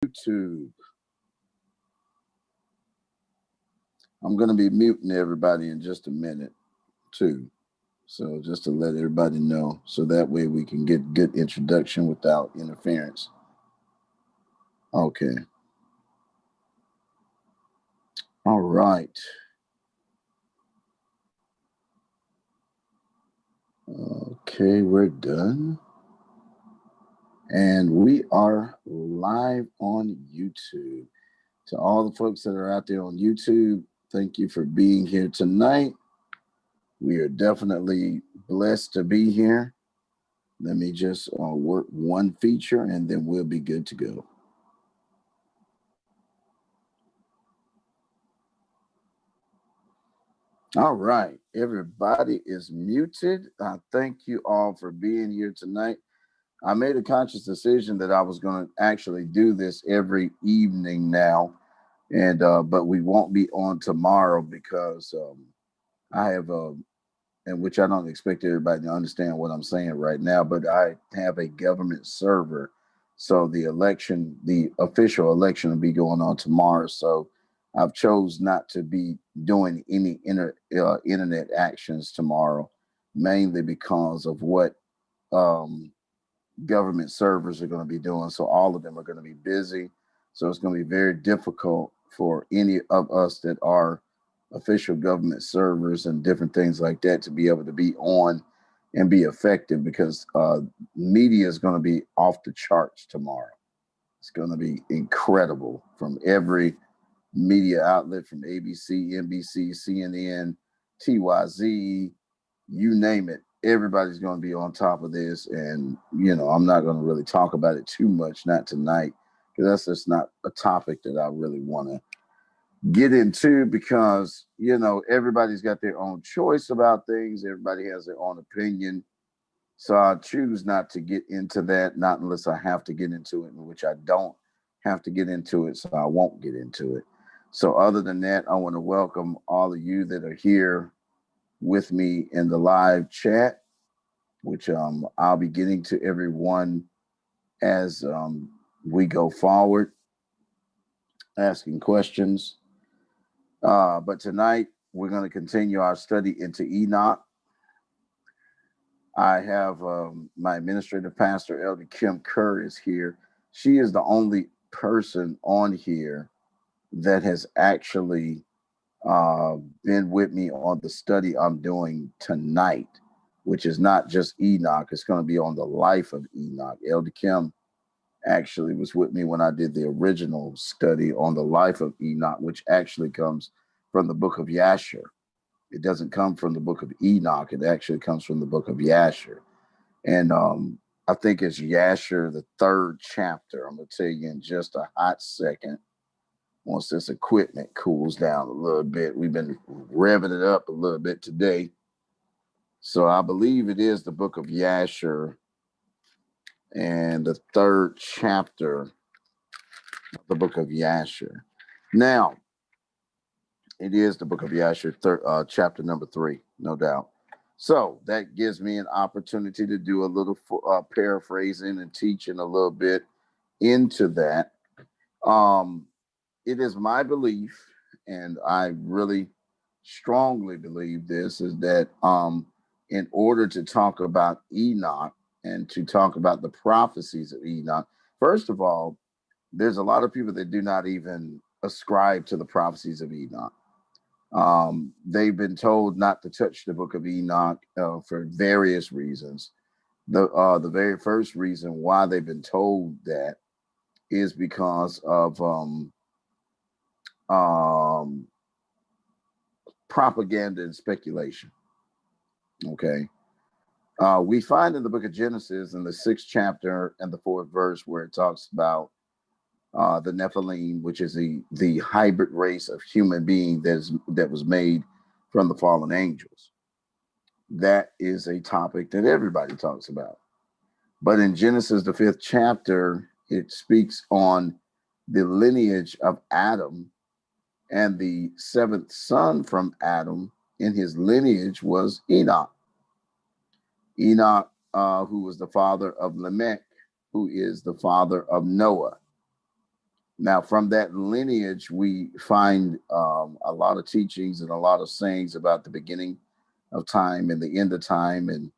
YouTube. I'm going to be muting everybody in just a minute, too. So just to let everybody know, so that way we can get good introduction without interference. Okay. All right. Okay, we're done. And we are live on YouTube. To all the folks that are out there on YouTube, thank you for being here tonight. We are definitely blessed to be here. Let me just work one feature and then we'll be good to go. All right, everybody is muted. Thank you all for being here tonight. I made a conscious decision that I was going to actually do this every evening now, and but we won't be on tomorrow because I have and which I don't expect everybody to understand what I'm saying right now, but I have a government server. So the official election will be going on tomorrow. So I've chose not to be doing any internet actions tomorrow, mainly because of what um, government servers are going to be doing. So all of them are going to be busy. So it's going to be very difficult for any of us that are official government servers and different things like that to be able to be on and be effective because media is going to be off the charts tomorrow. It's going to be incredible from every media outlet from ABC, NBC, CNN, TYZ, you name it. Everybody's going to be on top of this. And, I'm not going to really talk about it too much, not tonight, because that's just not a topic that I really want to get into because, everybody's got their own choice about things. Everybody has their own opinion. So I choose not to get into that, not unless I have to get into it, in which I don't have to get into it, so I won't get into it. So other than that, I want to welcome all of you that are here with me in the live chat, which I'll be getting to everyone as we go forward, asking questions. But tonight, we're going to continue our study into Enoch. I have my administrative pastor, Elder Kim Kerr, is here. She is the only person on here that has actually been with me on the study I'm doing tonight, which is not just Enoch. It's going to be on the life of Enoch. Elder Kim actually was with me when I did the original study on the life of Enoch, which actually comes from the book of Yasher. It doesn't come from the book of Enoch. It actually comes from the book of Yasher. And I think it's Yasher, the third chapter. I'm going to tell you in just a hot second once this equipment cools down a little bit. We've been revving it up a little bit today. So I believe it is the book of Yasher and the third chapter of the book of Yasher. Now, it is the book of Yasher, chapter number 3, no doubt. So that gives me an opportunity to do a little paraphrasing and teaching a little bit into that. Um, it is my belief, and I really strongly believe this, is that in order to talk about Enoch and to talk about the prophecies of Enoch, first of all, there's a lot of people that do not even ascribe to the prophecies of Enoch. They've been told not to touch the book of Enoch for various reasons. The very first reason why they've been told that is because of um, propaganda and speculation. Okay. We find in the book of Genesis in the 6th chapter and the 4th verse where it talks about the Nephilim, which is the hybrid race of human being that was made from the fallen angels. That is a topic that everybody talks about. But in Genesis, the 5th chapter, it speaks on the lineage of Adam, and the 7th son from Adam in his lineage was Enoch. Enoch, who was the father of Lamech, who is the father of Noah. Now, from that lineage, we find a lot of teachings and a lot of sayings about the beginning of time and the end of time, and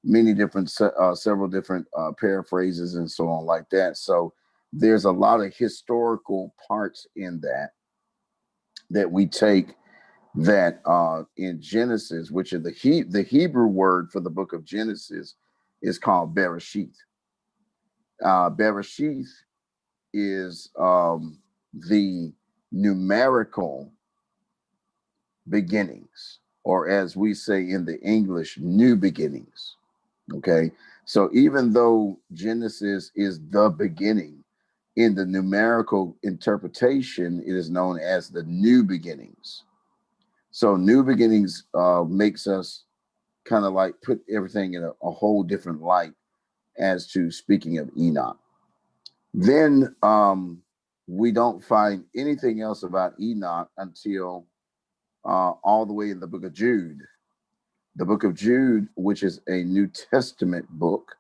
many different, several different paraphrases and so on like that. So there's a lot of historical parts in that we take that in Genesis, which is the Hebrew word for the book of Genesis, is called Bereshith. Bereshith is the numerical beginnings, or as we say in the English, new beginnings. Okay. So even though Genesis is the beginning, in the numerical interpretation, it is known as the new beginnings. So new beginnings makes us kind of like put everything in a whole different light as to speaking of Enoch. Then we don't find anything else about Enoch until all the way in the book of Jude. The book of Jude, which is a New Testament book,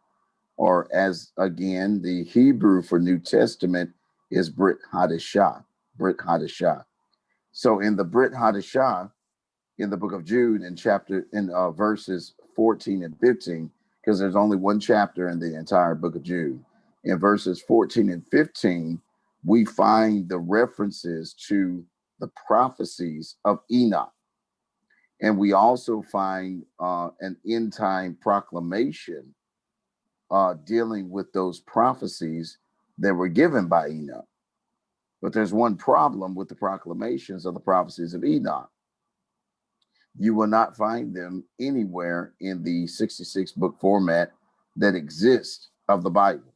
or as again, the Hebrew for New Testament is Brit Hadashah. Brit Hadashah. So in the Brit Hadashah, in the book of Jude, in verses 14 and 15, because there's only one chapter in the entire book of Jude. In verses 14 and 15, we find the references to the prophecies of Enoch. And we also find an end time proclamation dealing with those prophecies that were given by Enoch. But there's one problem with the proclamations of the prophecies of Enoch. You will not find them anywhere in the 66 book format that exists of the Bible.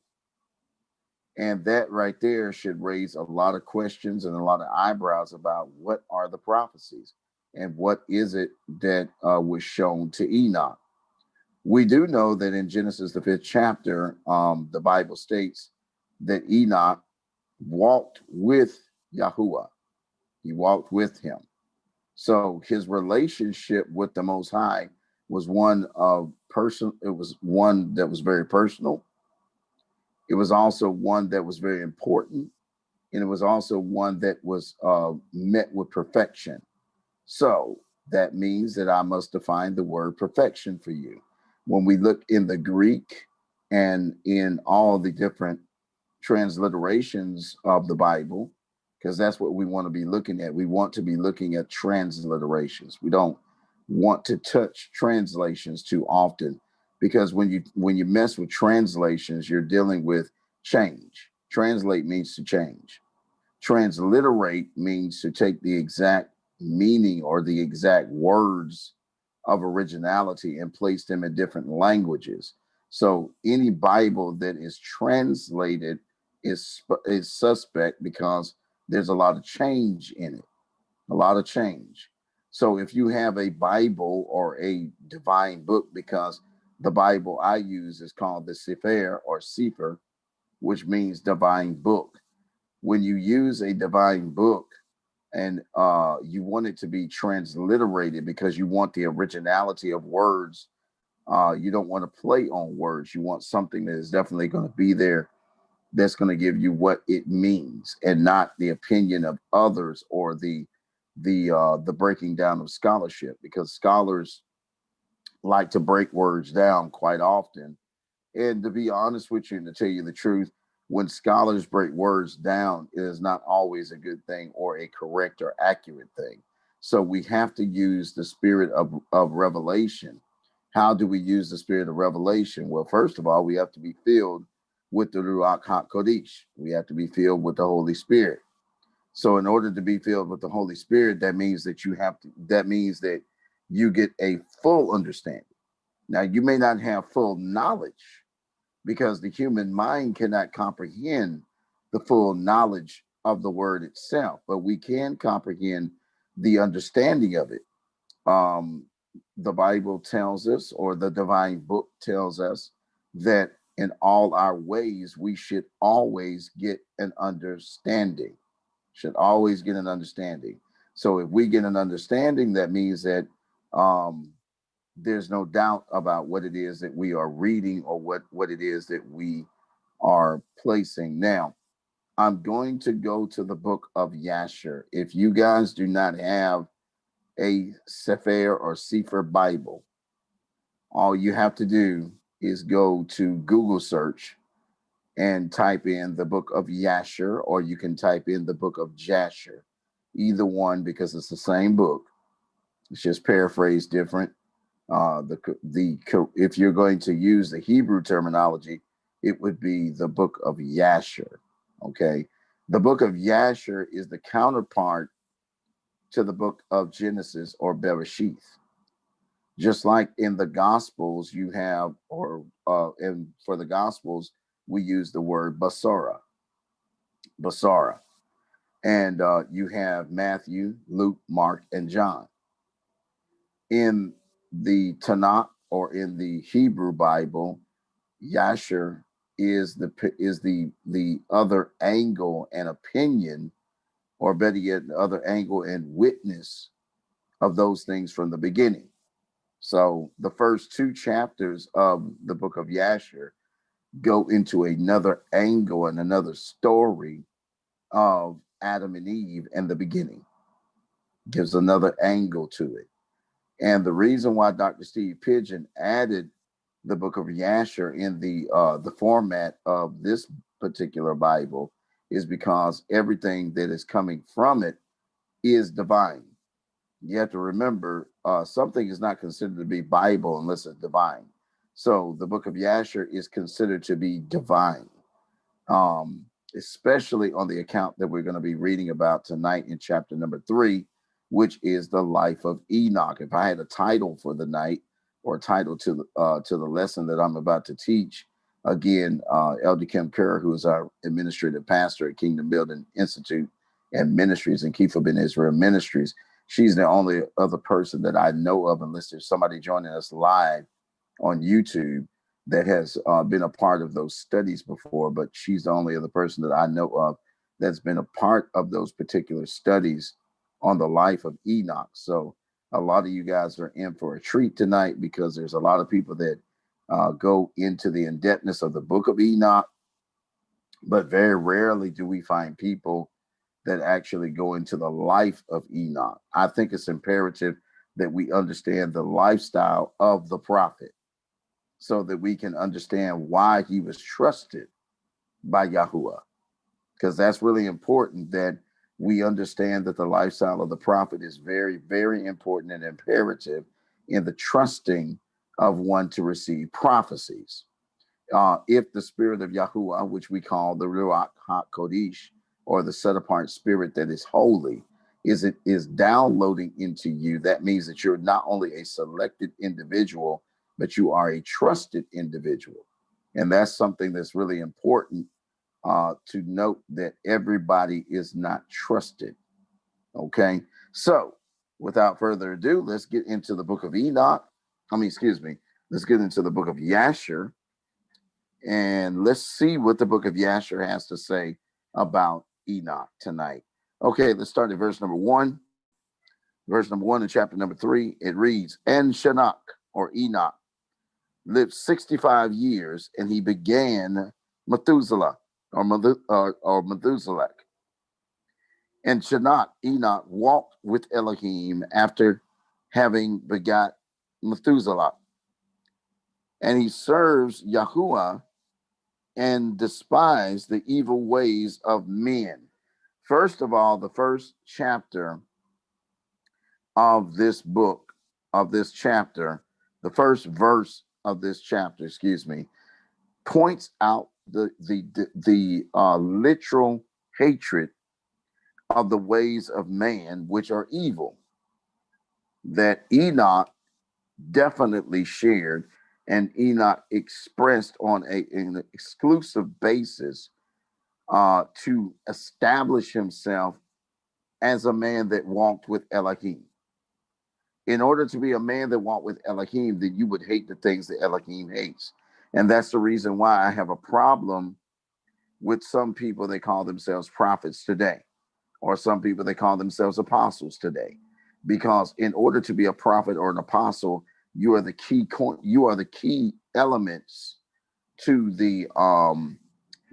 And that right there should raise a lot of questions and a lot of eyebrows about what are the prophecies and what is it that was shown to Enoch. We do know that in Genesis, the 5th chapter, the Bible states that Enoch walked with Yahuwah. He walked with him. So his relationship with the Most High was one of it was one that was very personal. It was also one that was very important. And it was also one that was met with perfection. So that means that I must define the word perfection for you. When we look in the Greek and in all the different transliterations of the Bible, because that's what we want to be looking at. We want to be looking at transliterations. We don't want to touch translations too often, because when you mess with translations, you're dealing with change. Translate means to change. Transliterate means to take the exact meaning or the exact words of originality and place them in different languages. So any Bible that is translated is suspect because there's a lot of change in it, a lot of change. So if you have a Bible or a divine book, because the Bible I use is called the Sefer or Sefer, which means divine book. When you use a divine book and you want it to be transliterated because you want the originality of words, you don't want to play on words. You want something that is definitely going to be there, that's going to give you what it means and not the opinion of others or the breaking down of scholarship, because scholars like to break words down quite often. And to be honest with you and to tell you the truth, when scholars break words down, it is not always a good thing or a correct or accurate thing. So we have to use the spirit of revelation. How do we use the spirit of revelation? Well, first of all, we have to be filled with the Ruach HaKodesh. We have to be filled with the Holy Spirit. So in order to be filled with the Holy Spirit, that means that you get a full understanding. Now, you may not have full knowledge, because the human mind cannot comprehend the full knowledge of the word itself, but we can comprehend the understanding of it. Um, the Bible tells us, or the divine book tells us, that in all our ways, we should always get an understanding. Should always get an understanding. So if we get an understanding, that means that um, there's no doubt about what it is that we are reading or what it is that we are placing. Now, I'm going to go to the book of Yasher. If you guys do not have a Sefer or Sefer Bible, all you have to do is go to Google search and type in the book of Yasher, or you can type in the book of Jasher. Either one, because it's the same book. It's just paraphrased different. If you're going to use the Hebrew terminology, it would be the book of Yasher. Okay, the book of Yasher is the counterpart to the book of Genesis or Bereshith. Just like in the Gospels, you have, and for the Gospels, we use the word Basara, and you have Matthew, Luke, Mark, and John. In the Tanakh or in the Hebrew Bible, Yasher is the other angle and opinion, or better yet, the other angle and witness of those things from the beginning. So the first two chapters of the book of Yasher go into another angle and another story of Adam and Eve and the beginning. Gives another angle to it. And the reason why Dr. Steve Pigeon added the book of Yasher in the format of this particular Bible is because everything that is coming from it is divine. You have to remember, something is not considered to be Bible unless it's divine. So the book of Yasher is considered to be divine, um, especially on the account that we're going to be reading about tonight in chapter number 3, which is the life of Enoch. If I had a title for the night, or a title to the lesson that I'm about to teach, again, Elder Kim Kerr, who is our administrative pastor at Kingdom Building Institute and Ministries and Kepha Ben Israel Ministries, she's the only other person that I know of, unless there's somebody joining us live on YouTube that has been a part of those studies before, but she's the only other person that I know of that's been a part of those particular studies on the life of Enoch. So a lot of you guys are in for a treat tonight, because there's a lot of people that go into the in-depthness of the book of Enoch, but very rarely do we find people that actually go into the life of Enoch. I think it's imperative that we understand the lifestyle of the prophet, so that we can understand why he was trusted by Yahuwah. Because that's really important, that we understand that the lifestyle of the prophet is very, very important and imperative in the trusting of one to receive prophecies. If the spirit of Yahuwah, which we call the Ruach HaKodesh, or the set apart spirit that is holy, is downloading into you, that means that you're not only a selected individual, but you are a trusted individual. And that's something that's really important, to note, that everybody is not trusted. Okay. So without further ado, let's get into the book of Enoch. Let's get into the book of Yasher, and let's see what the book of Yasher has to say about Enoch tonight. Okay, let's start at verse number 1. Verse number 1 in chapter number 3, it reads, And Shanak, or Enoch, lived 65 years, and he began Methuselah, or Methuselah. And Shanak, Enoch, walked with Elohim after having begot Methuselah. And he serves Yahuwah and despised the evil ways of men. First of all, the first chapter of this book, of this chapter, the first verse of this chapter, points out the literal hatred of the ways of man, which are evil, that Enoch definitely shared, and Enoch expressed on an exclusive basis, to establish himself as a man that walked with Elohim. In order to be a man that walked with Elohim, then you would hate the things that Elohim hates. And that's the reason why I have a problem with some people that call themselves prophets today, or some people that call themselves apostles today. Because in order to be a prophet or an apostle, you are the key elements to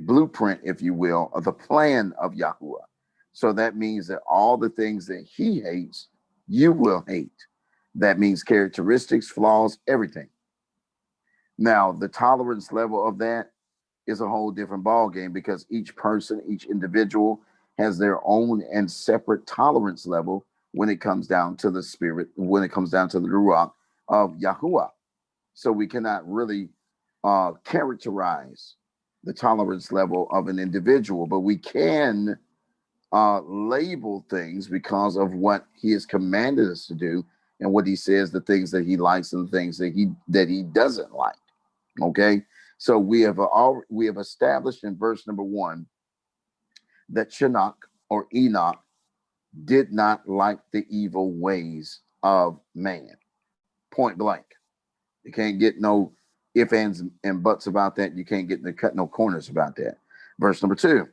blueprint, if you will, of the plan of Yahuwah. So that means that all the things that he hates, you will hate. That means characteristics, flaws, everything. Now, the tolerance level of that is a whole different ball game because each person, each individual has their own and separate tolerance level when it comes down to the spirit, when it comes down to the ruach of Yahuwah. So we cannot really characterize the tolerance level of an individual, but we can label things because of what he has commanded us to do and what he says, the things that he likes and the things that he doesn't like. Okay, so we have established in verse number 1 that Shinnach or Enoch did not like the evil ways of man. Point blank. You can't get no ifs, ands, and buts about that. You can't get cut no corners about that. Verse number 2.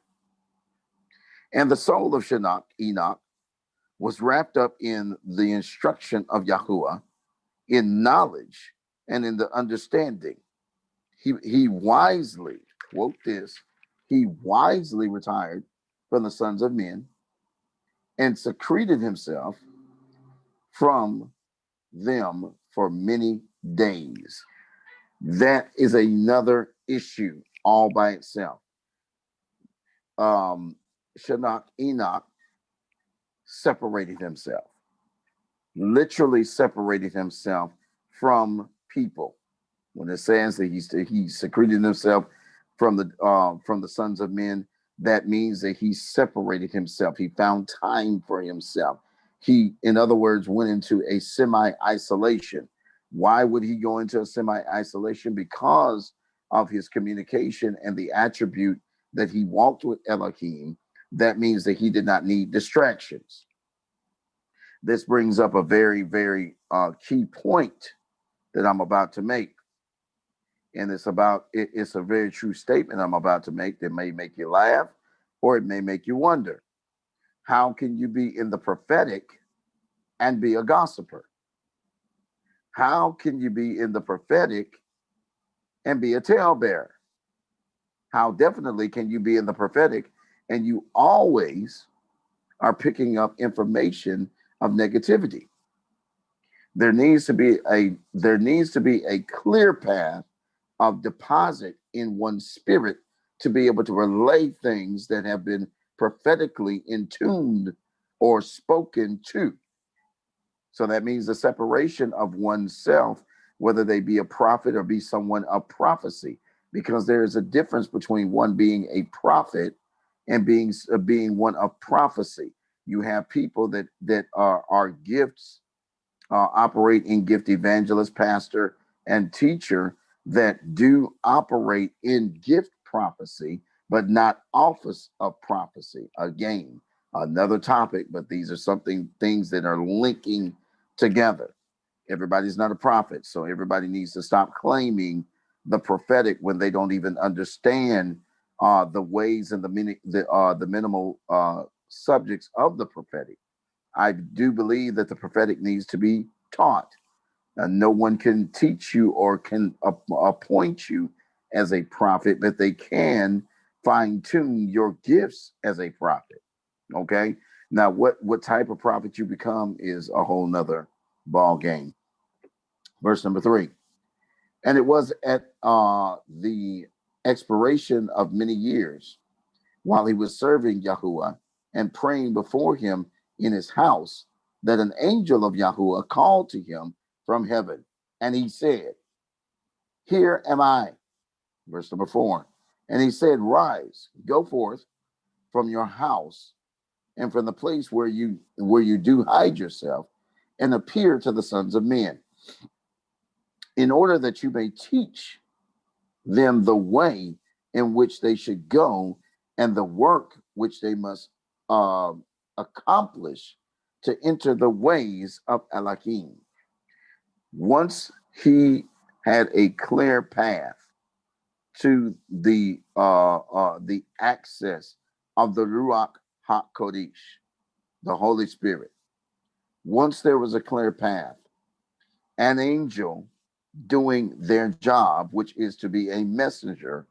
And the soul of Shinnach, Enoch, was wrapped up in the instruction of Yahuwah, in knowledge and in the understanding. He wisely, quote this, he wisely retired from the sons of men and secreted himself from them for many days. That is another issue all by itself. Shinnach, Enoch separated himself, literally separated himself from people. When it says that he secreted himself from the sons of men, that means that he separated himself. He found time for himself. He, in other words, went into a semi-isolation. Why would he go into a semi-isolation? Because of his communication and the attribute that he walked with Elohim. That means that he did not need distractions. This brings up a very, very key point that I'm about to make. And it's a very true statement I'm about to make that may make you laugh or it may make you wonder. How can you be in the prophetic and be a gossiper? How can you be in the prophetic and be a talebearer? How definitely can you be in the prophetic and you always are picking up information of negativity? There needs to be a clear path of deposit in one's spirit to be able to relay things that have been prophetically intuned or spoken to. So that means the separation of oneself, whether they be a prophet or be someone of prophecy, because there is a difference between one being a prophet and being one of prophecy. You have people that are gifts, operate in gift evangelist, pastor, and teacher that do operate in gift prophecy, but not office of prophecy. Again, another topic, but these are things that are linking together. Everybody's not a prophet, so everybody needs to stop claiming the prophetic when they don't even understand the ways and the minimal subjects of the prophetic. I do believe that the prophetic needs to be taught. No one can teach you or can appoint you as a prophet, but they can fine tune your gifts as a prophet. Okay. Now, what type of prophet you become is a whole nother ball game. Verse number 3. And it was at the expiration of many years, while he was serving Yahuwah and praying before him in his house, that an angel of Yahuwah called to him from heaven. And he said, Here am I. Verse number 4. And he said, Rise, go forth from your house and from the place where you do hide yourself, and appear to the sons of men, in order that you may teach them the way in which they should go and the work which they must uh, accomplish to enter the ways of Elohim. Once he had a clear path to the access of the Ruach HaKodesh, the Holy Spirit. Once there was a clear path, an angel doing their job, which is to be a messenger,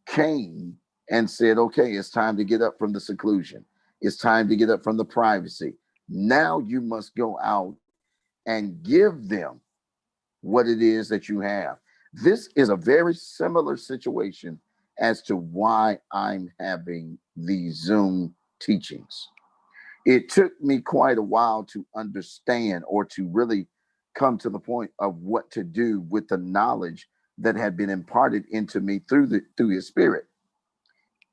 came and said, okay, it's time to get up from the seclusion. It's time to get up from the privacy. Now you must go out and give them what it is that you have. This is a very similar situation as to why I'm having these Zoom teachings. It took me quite a while to understand or to really come to the point of what to do with the knowledge that had been imparted into me through his spirit.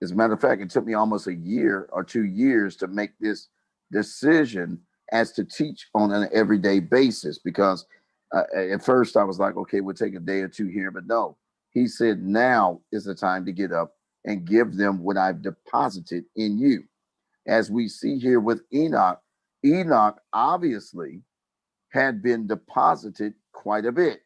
As a matter of fact, it took me almost a year or 2 years to make this decision as to teach on an everyday basis because at first I was like, okay, we'll take a day or two here, but no, he said, now is the time to get up and give them what I've deposited in you. As we see here with Enoch, Enoch obviously had been deposited quite a bit.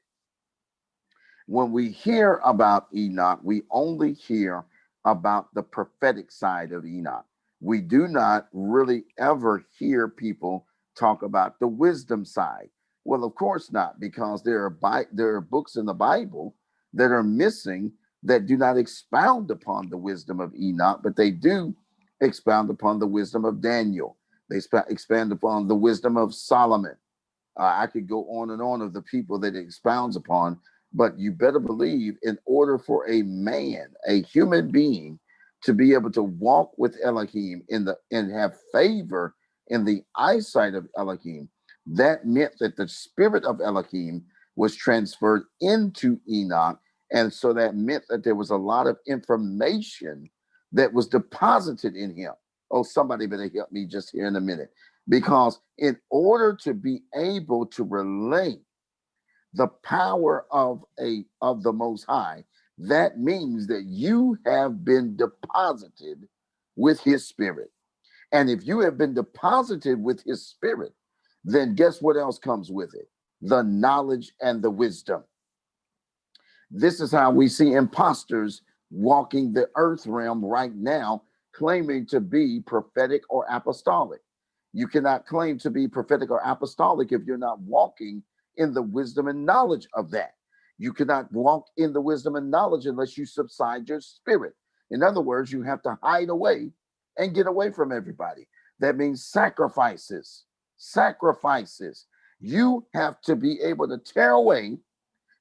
When we hear about Enoch, we only hear about the prophetic side of Enoch. We do not really ever hear people talk about the wisdom side. Well, of course not, because there are books in the Bible that are missing that do not expound upon the wisdom of Enoch, but they do expound upon the wisdom of Daniel. They expand upon the wisdom of Solomon. I could go on and on of the people that it expounds upon, but you better believe in order for a man, a human being, to be able to walk with Elohim and have favor in the eyesight of Elohim, that meant that the spirit of Elohim was transferred into Enoch. And so that meant that there was a lot of information that was deposited in him. Oh, somebody better help me just here in a minute. Because in order to be able to relate the power of the Most High, that means that you have been deposited with his spirit. And if you have been deposited with his spirit, then guess what else comes with it? The knowledge and the wisdom. This is how we see imposters walking the earth realm right now, claiming to be prophetic or apostolic. You cannot claim to be prophetic or apostolic if you're not walking in the wisdom and knowledge of that. You cannot walk in the wisdom and knowledge unless you subside your spirit. In other words, you have to hide away and get away from everybody. That means sacrifices. Sacrifices. You have to be able to tear away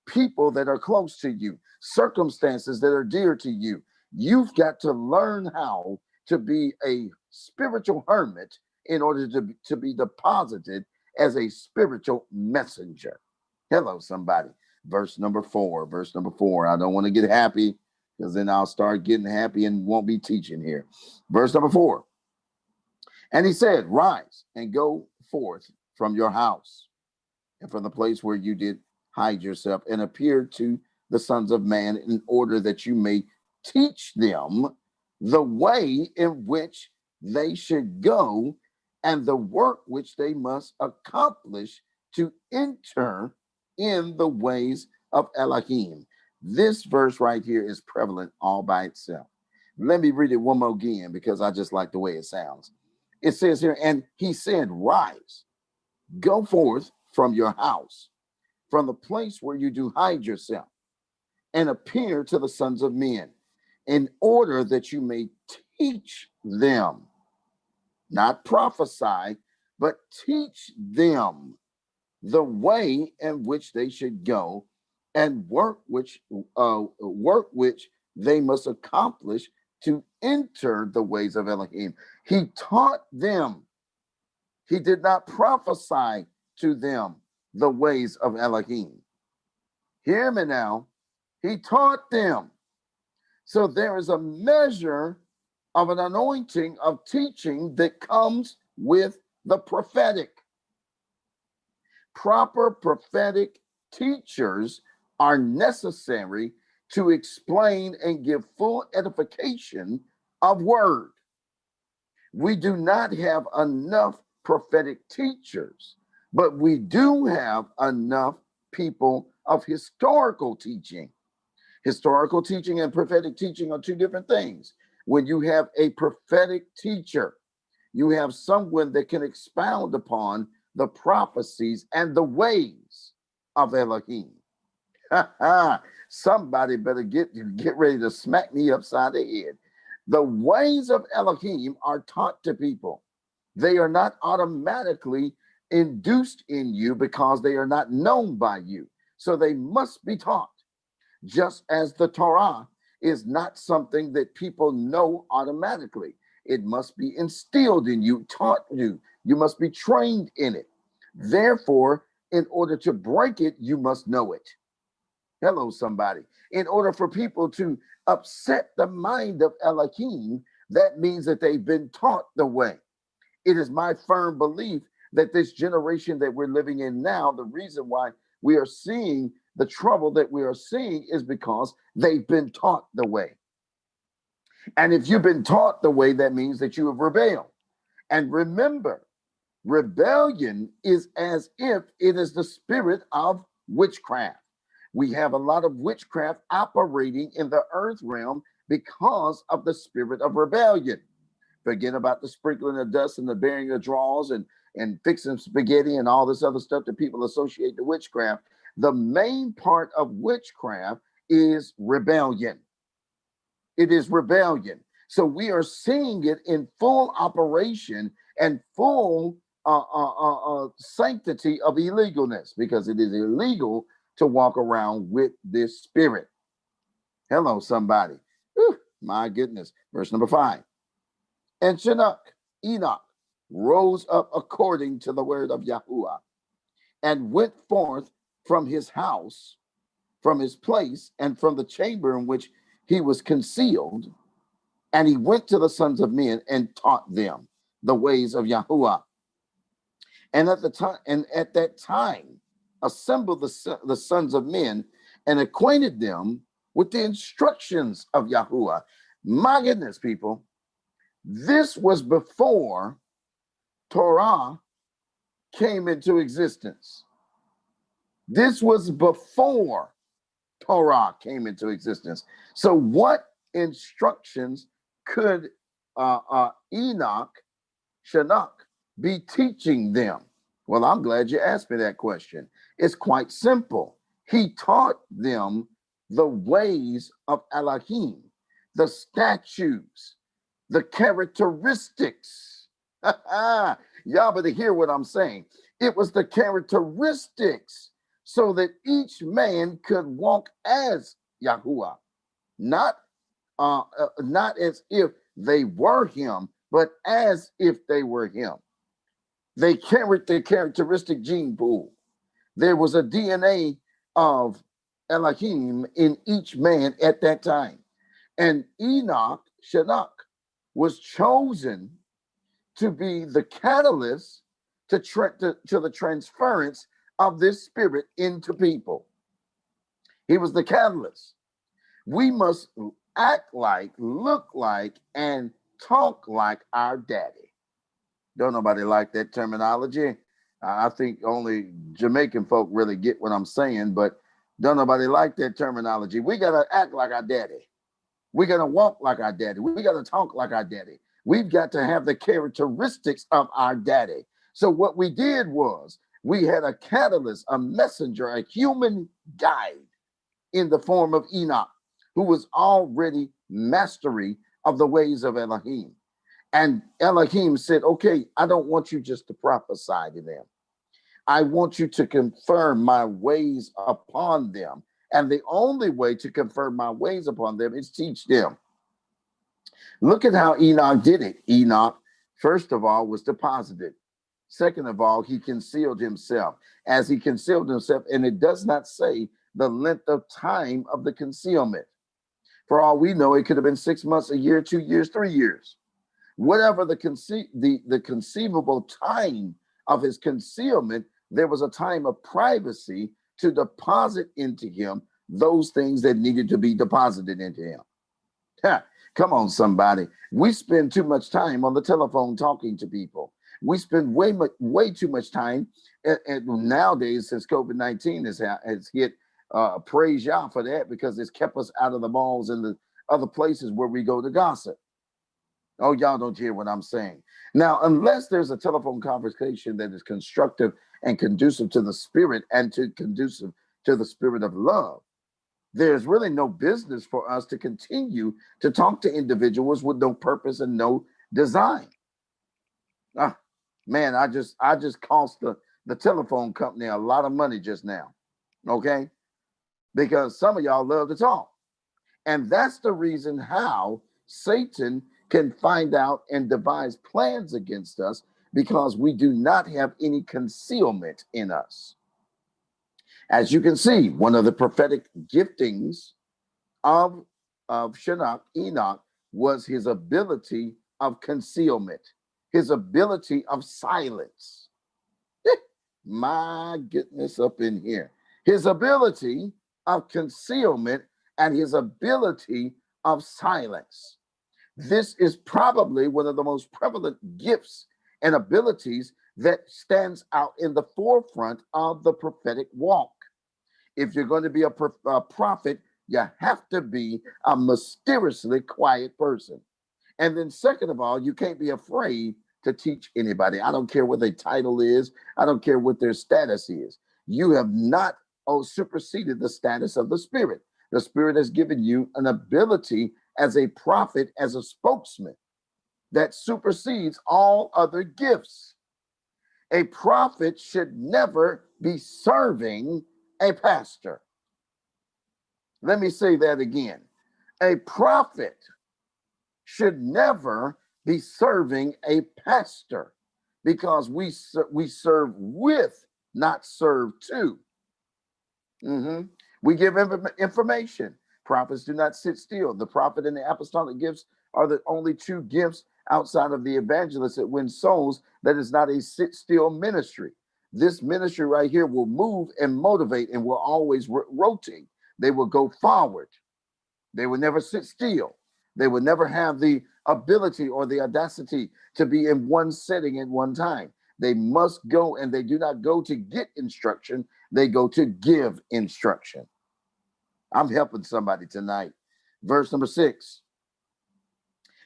people that are close to you, circumstances that are dear to you. You've got to learn how to be a spiritual hermit in order to be deposited as a spiritual messenger. Hello, somebody. Verse number 4. Verse number 4. I don't want to get happy because then I'll start getting happy and won't be teaching here. Verse number 4. And he said, rise and go forth from your house and from the place where you did hide yourself and appear to the sons of man in order that you may teach them the way in which they should go and the work which they must accomplish to enter in the ways of Elohim. This verse right here is prevalent all by itself. Let me read it one more again because I just like the way it sounds. It says here, and he said, rise, go forth from your house, from the place where you do hide yourself, and appear to the sons of men, in order that you may teach them, not prophesy, but teach them the way in which they should go, and work which they must accomplish to enter the ways of Elohim. He taught them. He did not prophesy to them the ways of Elohim. Hear me now. He taught them. So there is a measure of an anointing of teaching that comes with the prophetic. Proper prophetic teachers are necessary to explain and give full edification of word. We do not have enough prophetic teachers, but we do have enough people of historical teaching. Historical teaching and prophetic teaching are two different things. When you have a prophetic teacher, you have someone that can expound upon the prophecies and the ways of Elohim. Somebody better get ready to smack me upside the head. The ways of Elohim are taught to people. They are not automatically induced in you because they are not known by you. So they must be taught, just as the Torah is not something that people know automatically. It must be instilled in you, taught you. You must be trained in it. Therefore, in order to break it, you must know it. Hello, somebody. In order for people to upset the mind of Elohim, that means that they've been taught the way. It is my firm belief that this generation that we're living in now, the reason why we are seeing the trouble that we are seeing is because they've been taught the way. And if you've been taught the way, that means that you have rebelled. And remember, rebellion is as if it is the spirit of witchcraft. We have a lot of witchcraft operating in the earth realm because of the spirit of rebellion. Forget about the sprinkling of dust and the bearing of draws and fixing spaghetti and all this other stuff that people associate to witchcraft. The main part of witchcraft is rebellion. It is rebellion. So we are seeing it in full operation and full sanctity of illegalness, because it is illegal to walk around with this spirit. Hello, somebody. Whew, my goodness. Verse number 5. And Enoch, rose up according to the word of Yahuwah, and went forth from his house, from his place, and from the chamber in which he was concealed. And he went to the sons of men and taught them the ways of Yahuwah. And at that time, assembled the sons of men and acquainted them with the instructions of Yahuwah. My goodness, people. This was before Torah came into existence. This was before Torah came into existence. So what instructions could Enoch, Shinnach, be teaching them? Well, I'm glad you asked me that question. It's quite simple. He taught them the ways of Elohim, the statutes, the characteristics. Y'all better hear what I'm saying. It was the characteristics so that each man could walk as Yahuwah, not as if they were him, but as if they were him. They carried the characteristic gene pool. There was a DNA of Elohim in each man at that time. And Enoch, Shinnach, was chosen to be the catalyst to the transference of this spirit into people. He was the catalyst. We must act like, look like, and talk like our daddy. Don't nobody like that terminology. I think only Jamaican folk really get what I'm saying, but don't nobody like that terminology. We got to act like our daddy. We got to walk like our daddy. We got to talk like our daddy. We've got to have the characteristics of our daddy. So what we did was we had a catalyst, a messenger, a human guide in the form of Enoch, who was already mastery of the ways of Elohim. And Elohim said, okay, I don't want you just to prophesy to them. I want you to confirm my ways upon them. And the only way to confirm my ways upon them is teach them. Look at how Enoch did it. Enoch, first of all, was deposited. Second of all, he concealed himself. As he concealed himself, and it does not say the length of time of the concealment. For all we know, it could have been 6 months, a year, 2 years, 3 years. Whatever the conceivable time of his concealment, there was a time of privacy to deposit into him those things that needed to be deposited into him. Come on, somebody. We spend too much time on the telephone talking to people. We spend way too much time, and nowadays, since COVID-19 has hit, praise Yah for that, because it's kept us out of the malls and the other places where we go to gossip. Oh, y'all don't hear what I'm saying. Now, unless there's a telephone conversation that is constructive and conducive to the spirit and conducive to the spirit of love, There's really no business for us to continue to talk to individuals with no purpose and no design. Ah, man, I just cost the telephone company a lot of money just now. Okay? Because some of y'all love to talk. And that's the reason how Satan can find out and devise plans against us, because we do not have any concealment in us. As you can see, one of the prophetic giftings of, of Enoch, was his ability of concealment, his ability of silence. My goodness, up in here. His ability of concealment and his ability of silence. This is probably one of the most prevalent gifts and abilities that stands out in the forefront of the prophetic walk. If you're going to be a prophet, you have to be a mysteriously quiet person. And then, second of all, you can't be afraid to teach anybody. I don't care what their title is, I don't care what their status is. You have not superseded the status of the Spirit. The Spirit has given you an ability as a prophet, as a spokesman, that supersedes all other gifts. A prophet should never be serving a pastor. Let me say that again. A prophet should never be serving a pastor, because we serve with, not serve to. Mhm. We give information. Prophets do not sit still. The prophet and the apostolic gifts are the only two gifts outside of the evangelist that win souls that is not a sit still ministry. This ministry right here will move and motivate and will always rotate. They will go forward. They will never sit still. They will never have the ability or the audacity to be in one setting at one time. They must go, and they do not go to get instruction, they go to give instruction. I'm helping somebody tonight. Verse number 6.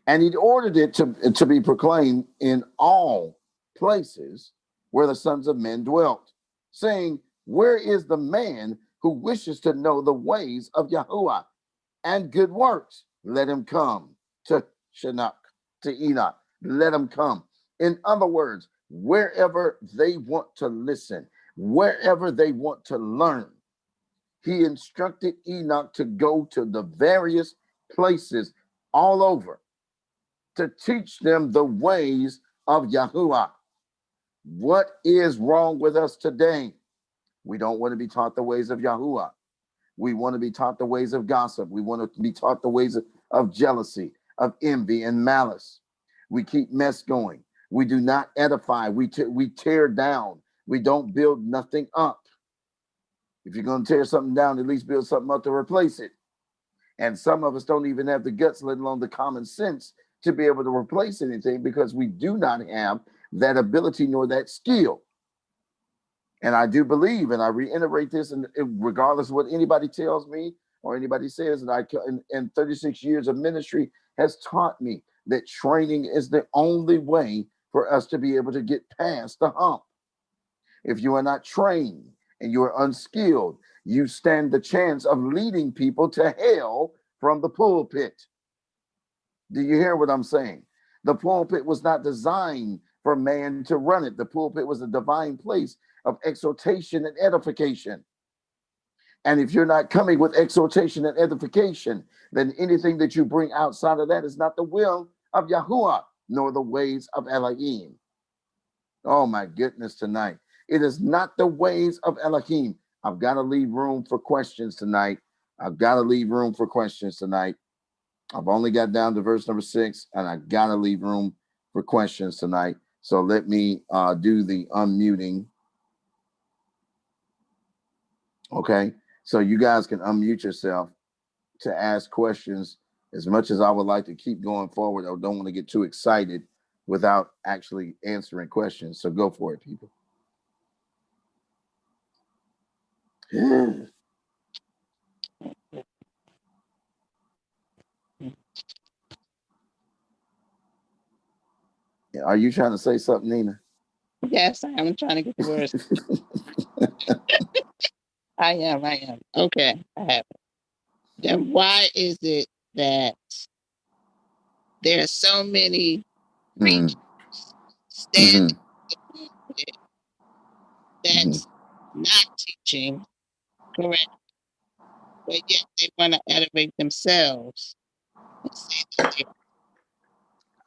And he ordered it to be proclaimed in all places where the sons of men dwelt, saying, where is the man who wishes to know the ways of Yahuwah and good works? Let him come to Shinnach, to Enoch. Let him come. In other words, wherever they want to listen, wherever they want to learn, he instructed Enoch to go to the various places all over to teach them the ways of Yahuwah. What is wrong with us today? We don't want to be taught the ways of Yahuwah. We want to be taught the ways of gossip. We want to be taught the ways of jealousy, of envy and malice. We keep mess going. We do not edify. We tear down. We don't build nothing up. If you're going to tear something down, at least build something up to replace it. And some of us don't even have the guts, let alone the common sense, to be able to replace anything, because we do not have that ability nor that skill. And I do believe, and I reiterate this, and regardless of what anybody tells me or anybody says, that I in 36 years of ministry has taught me that training is the only way for us to be able to get past the hump. If you are not trained and you are unskilled, you stand the chance of leading people to hell from the pulpit. Do you hear what I'm saying? The pulpit was not designed for man to run it. The pulpit was a divine place of exhortation and edification. And if you're not coming with exhortation and edification, then anything that you bring outside of that is not the will of Yahuwah, nor the ways of Elohim. Oh my goodness, tonight. It is not the ways of Elohim. I've got to leave room for questions tonight. I've got to leave room for questions tonight. I've only got down to verse number 6, and I got to leave room for questions tonight. So let me do the unmuting. Okay, so you guys can unmute yourself to ask questions. As much as I would like to keep going forward, I don't want to get too excited without actually answering questions. So go for it, people. Are you trying to say something, Nina? Yes, I am trying to get the words. I am. Okay, I have it. then why is it that there are so many Mm-hmm. preachers standing Mm-hmm. in the pulpit that's not teaching correct, but yet they want to elevate themselves and say that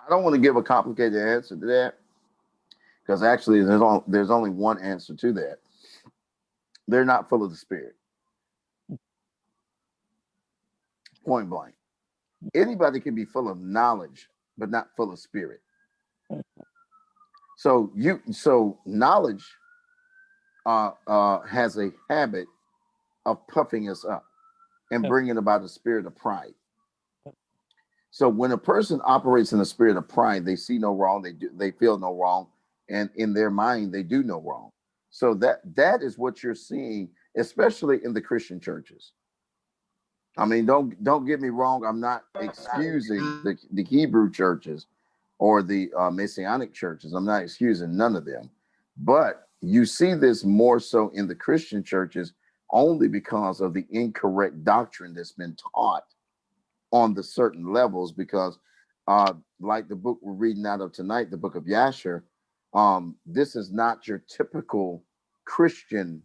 I don't want to give a complicated answer to that because actually there's only one answer to that. They're not full of the Spirit. Point blank. Anybody can be full of knowledge, but not full of spirit. So knowledge has a habit of puffing us up and bringing about a spirit of pride. So when a person operates in a spirit of pride, they see no wrong, they feel no wrong, and in their mind they do no wrong. So that is what you're seeing, especially in the Christian churches. I mean, don't get me wrong. I'm not excusing the Hebrew churches or the Messianic churches. I'm not excusing none of them, but you see this more so in the Christian churches only because of the incorrect doctrine that's been taught on the certain levels. Because, like the book we're reading out of tonight, the book of Yasher, this is not your typical Christian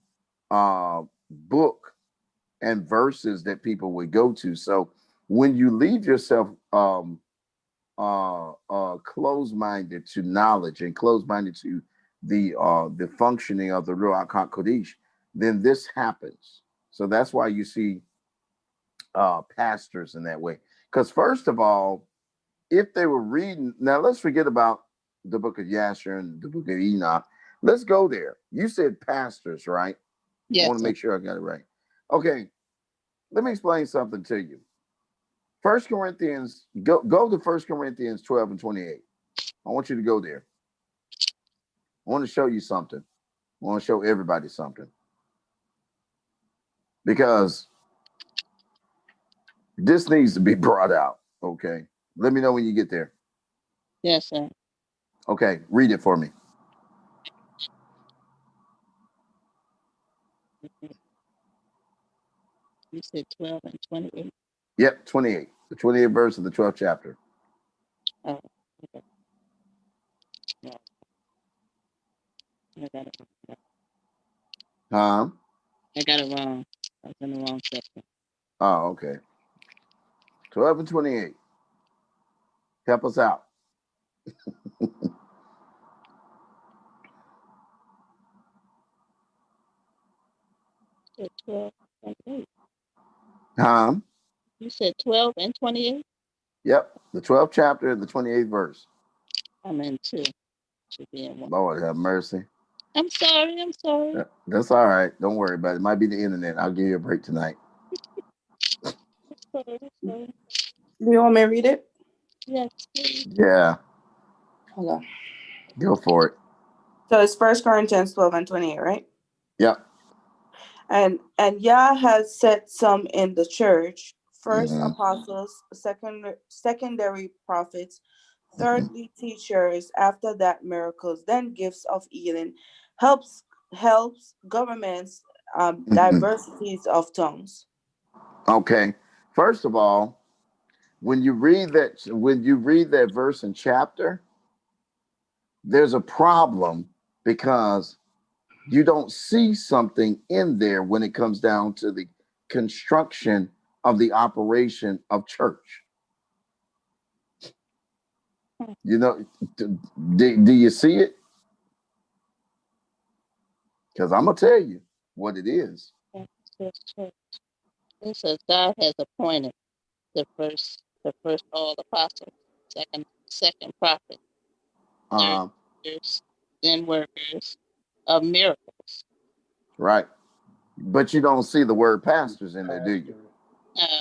book and verses that people would go to. So when you leave yourself closed-minded to knowledge and closed-minded to the functioning of the Ruach HaKodesh, then this happens. So that's why you see pastors in that way. Because first of all, if they were reading, now let's forget about the book of Yasher and the book of Enoch. Let's go there. You said pastors, right? I want yes, to make sure I got it right. Okay, let me explain something to you. First Corinthians, go to First Corinthians 12 and 28. I want you to go there. I want to show you something. I want to show everybody something. Because this needs to be brought out. Okay. Let me know when you get there. yes, sir. Okay, read it for me. You said 12 and 28. Yep, 28. The 28th verse of the 12th chapter. Oh, okay. No, I got it. Huh? I got it wrong. I was in the wrong section. Oh, okay. 12 and 28. Help us out. 12 and 28. Huh? You said 12 and 28? Yep. The 12th chapter and the 28th verse. I'm in two. Should be in one. Lord have mercy. I'm sorry. I'm sorry. That's all right. Don't worry about it. It might be the internet. I'll give you a break tonight. Sorry. Do you want me to read it? Yes, please. Yeah. Hold on. Go for it. So it's 1 Corinthians 12 and 28, right? Yep. And Yah has set some in the church, first Mhm. apostles, secondary prophets, thirdly teachers, after that miracles, then gifts of healing, helps governments, diversities of tongues. Okay. First of all, when you read that verse and chapter, there's a problem because you don't see something in there when it comes down to the construction of the operation of church. You know, do you see it? Because I'm gonna tell you what it is. It says God has appointed the first all apostles, second prophet, third Uh, teachers, then workers of miracles. right. But you don't see the word pastors in there, do you?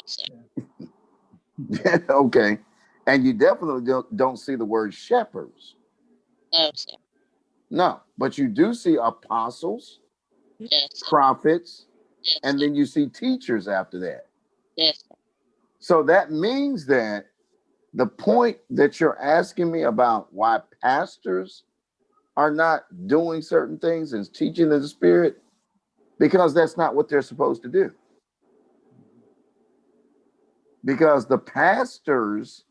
So, Okay. And you definitely don't see the word shepherds. so, No, but you do see apostles, yes, prophets, yes, and then you see teachers after that. yes. So that means that the point that you're asking me about why pastors are not doing certain things and teaching in the spirit, because that's not what they're supposed to do. Because the pastors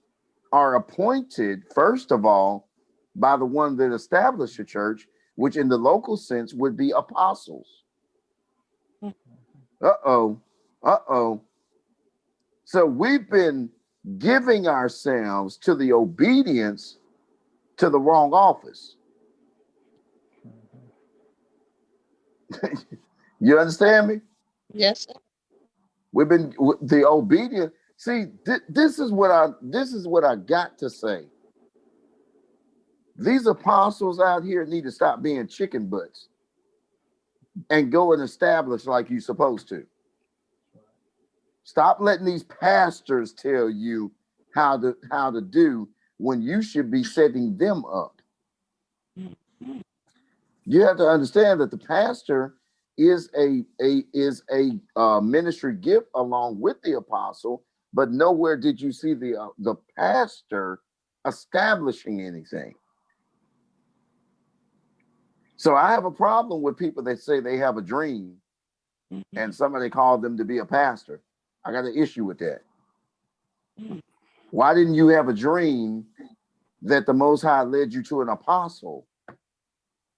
are appointed, first of all, by the one that established the church, which in the local sense would be apostles. Uh-oh. Uh-oh. So we've been giving ourselves to the obedience to the wrong office. You understand me? Yes, sir. We've been the obedience. See, this is what I got to say. These apostles out here need to stop being chicken butts and go and establish like you're supposed to. Stop letting these pastors tell you how to do when you should be setting them up. You have to understand that the pastor is a ministry gift along with the apostle, but nowhere did you see the pastor establishing anything. So I have a problem with people that say they have a dream and somebody called them to be a pastor. I got an issue with that. Why didn't you have a dream that the Most High led you to an apostle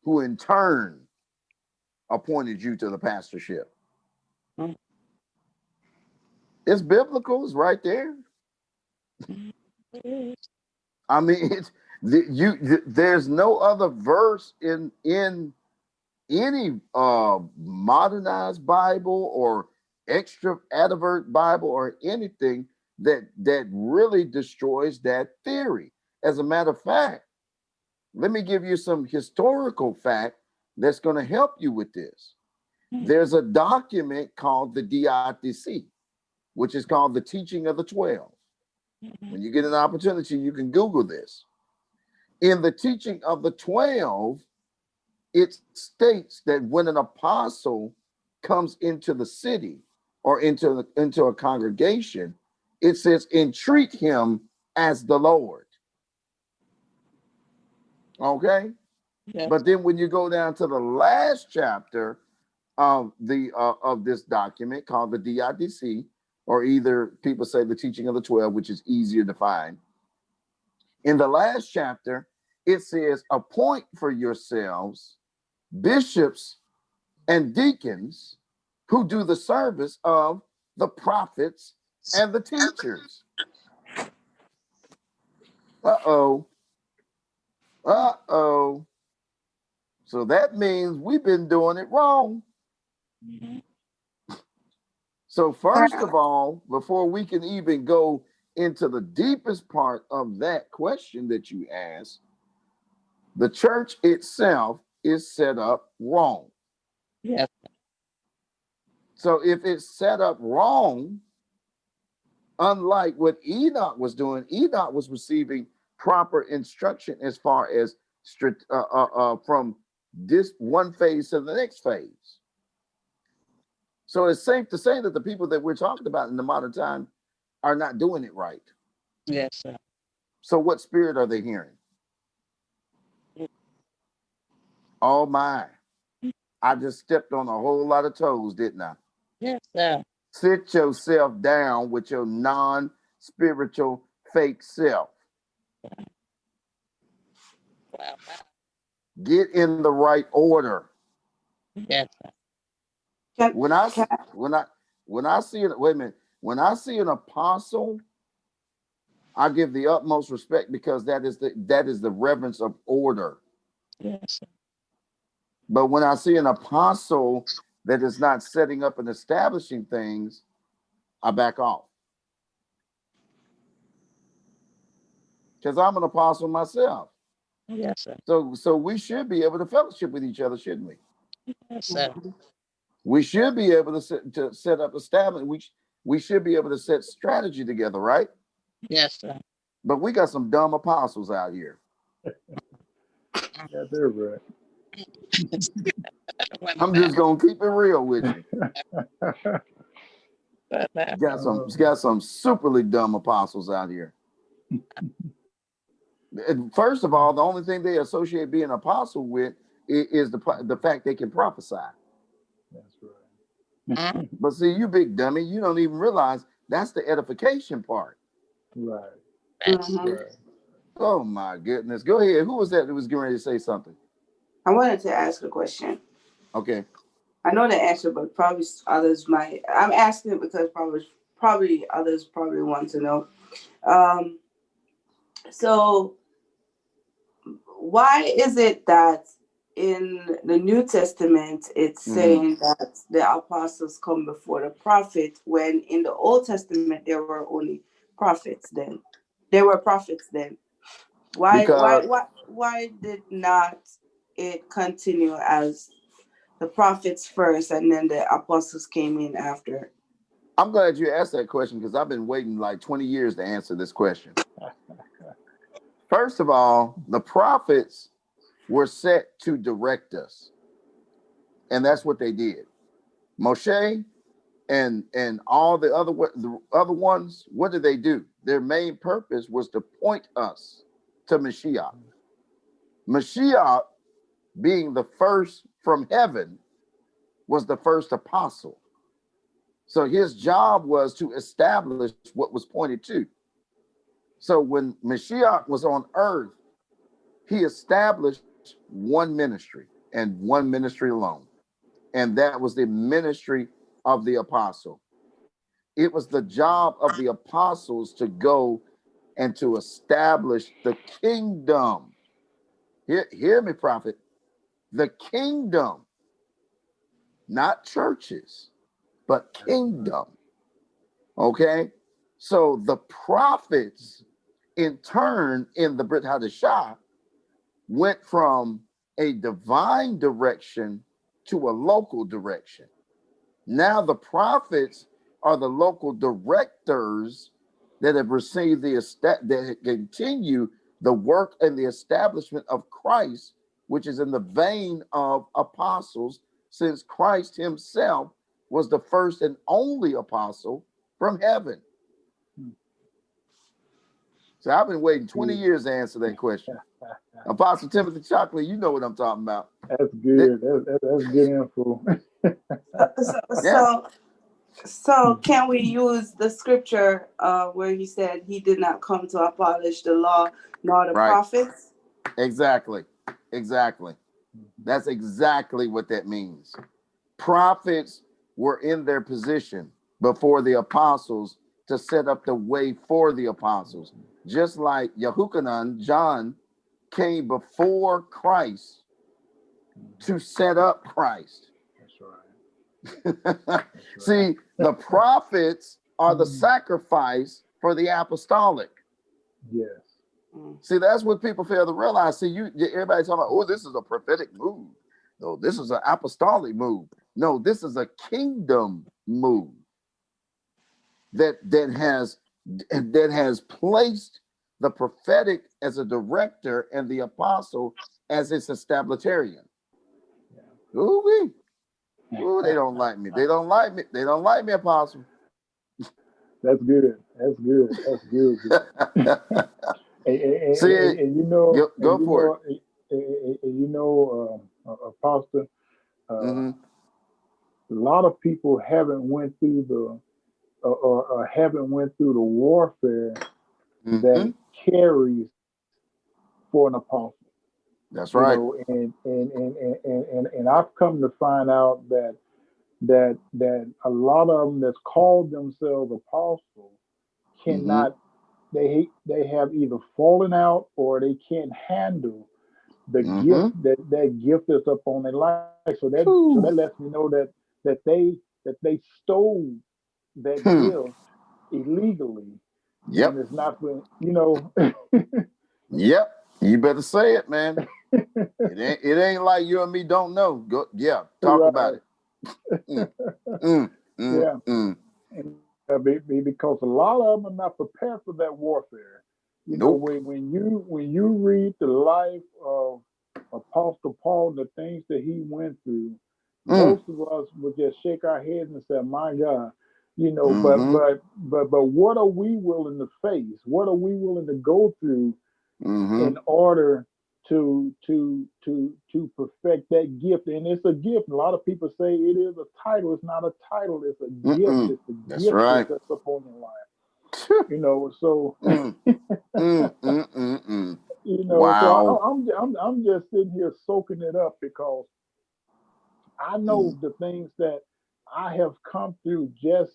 who in turn appointed you to the pastorship? It's biblical, it's right there. I mean, there's no other verse in any modernized Bible or extra advert Bible or anything that really destroys that theory. As a matter of fact, let me give you some historical fact that's going to help you with this. There's a document called the Diatheke, which is called the Teaching of the 12. When you get an opportunity, you can Google this. In the Teaching of the 12, it states that when an apostle comes into the city or into a congregation, it says, entreat him as the Lord. Okay? Yes. But then when you go down to the last chapter of this document called the Diatheke, or either people say the Teaching of the 12, which is easier to find. In the last chapter, it says, appoint for yourselves bishops and deacons who do the service of the prophets and the teachers. Uh-oh. Uh-oh. So that means we've been doing it wrong. So first of all, before we can even go into the deepest part of that question that you asked, the church itself is set up wrong. Yes. So if it's set up wrong, unlike what Enoch was doing, Enoch was receiving proper instruction as far as from this one phase to the next phase. So it's safe to say that the people that we're talking about in the modern time are not doing it right. Yes, sir. So what spirit are they hearing? Oh my, I just stepped on a whole lot of toes, didn't I? Yes, sir. Sit yourself down with your non-spiritual fake self. Wow. Get in the right order. Yes, sir. When I see it, wait a minute. When I see an apostle, I give the utmost respect because that is the reverence of order. Yes, sir. But when I see an apostle that is not setting up and establishing things, I back off. Because I'm an apostle myself. Yes, sir. So we should be able to fellowship with each other, shouldn't we? Yes, sir. We should be able to set up establishment. We should be able to set strategy together, right? Yes, sir. But we got some dumb apostles out here. Yeah, they're right. I'm just gonna keep it real with you. Got some superly dumb apostles out here. First of all, the only thing they associate being an apostle with is the fact they can prophesy. That's right. But see, you big dummy, you don't even realize That's the edification part. Right. Mhm. Right. Oh my goodness. Go ahead. Who was that was getting ready to say something? I wanted to ask a question. Okay. I know the answer, but probably others might. I'm asking it because probably others probably want to know. Um, so why is it that in the New Testament it's saying that the apostles come before the prophet, when in the Old Testament there were only prophets then? There were prophets then. Why why Because why why did not it continue as the prophets first and then the apostles came in after? I'm glad you asked that question because I've been waiting like 20 years to answer this question. First of all, the prophets were set to direct us, and that's what they did. Moshe and all the other ones, what did they do? Their main purpose was to point us to Mashiach. Mashiach, being the first from heaven, was the first apostle. So his job was to establish what was pointed to. So when Mashiach was on earth, he established one ministry and one ministry alone. And that was the ministry of the apostle. It was the job of the apostles to go and to establish the kingdom. Hear me, prophet. The kingdom, not churches, but kingdom. Okay? So the prophets, in turn, in the Brit Hadashah, went from a divine direction to a local direction. Now the prophets are the local directors that have received that continue the work and the establishment of Christ, which is in the vein of apostles, since Christ himself was the first and only apostle from heaven. So I've been waiting 20 years to answer that question. Apostle Timothy Chocolate, you know what I'm talking about. That's good. That's good info. So can we use the scripture where he said he did not come to abolish the law nor the prophets? Exactly. That's exactly what that means. Prophets were in their position before the apostles to set up the way for the apostles. Just like Yehukanan, John, came before Christ to set up Christ. That's right. See, the prophets are the sacrifice for the apostolic. Yes. See, that's what people fail to realize. See, everybody talking about, oh, this is a prophetic move. No, this is an apostolic move. No, this is a kingdom move that has placed the prophetic as a director and the apostle as its establishetarian. Ooh, they don't like me. They don't like me. They don't like me, apostle. That's good. That's good. That's good. and you know, go for it. And you know, Apostle, a lot of people haven't went through the or haven't went through the warfare that carries for an apostle. That's right. You know, and I've come to find out that a lot of them that's called themselves apostles cannot. They have either fallen out or they can't handle the gift that gift is up on their life. So that lets me know that they stole that gift illegally. Yep. And it's not for, you know. Yep. You better say it, man. It ain't like you and me don't know. Go, talk about it. Because a lot of them are not prepared for that warfare. You know, when you read the life of Apostle Paul and the things that he went through, most of us would just shake our heads and say, "My God," you know. But what are we willing to face? What are we willing to go through in order to respect that gift, and it's a gift. A lot of people say it is a title. It's not a title. It's a gift. It's a That's gift right. that's upon your life. You know, so you know, so Wow. I'm just sitting here soaking it up because I know the things that I have come through just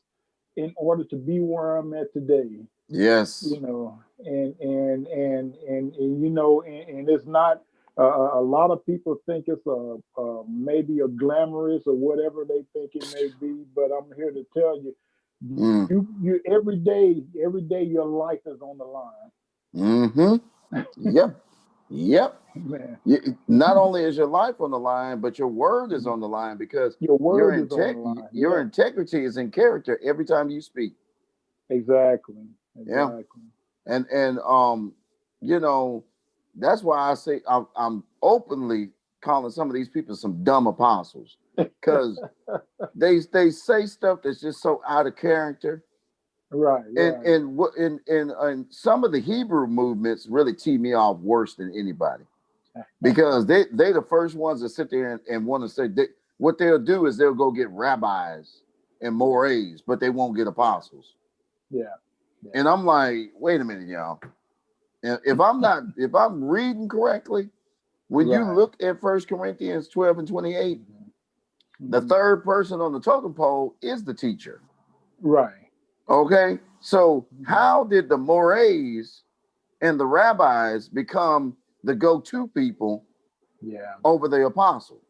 in order to be where I'm at today. Yes. You know, and you know, and it's not. A lot of people think it's maybe a glamorous or whatever they think it may be, but I'm here to tell you, you every day your life is on the line. Mm-hmm. Yep. Yep. Man, Not only is your life on the line, but your word is on the line because your word is on the line. your integrity is in character every time you speak. Exactly. Yeah. And you know, that's why I say I'm openly calling some of these people some dumb apostles because they say stuff that's just so out of character. Right. And some of the Hebrew movements really tee me off worse than anybody because they the first ones that sit there and want to say what they'll do is they'll go get rabbis and mores, but they won't get apostles. Yeah. And I'm like, wait a minute, y'all. If I'm reading correctly, when you look at 1 Corinthians 12 and 28, the third person on the totem pole is the teacher. Right. Okay. So how did the mores and the rabbis become the go-to people over the apostle?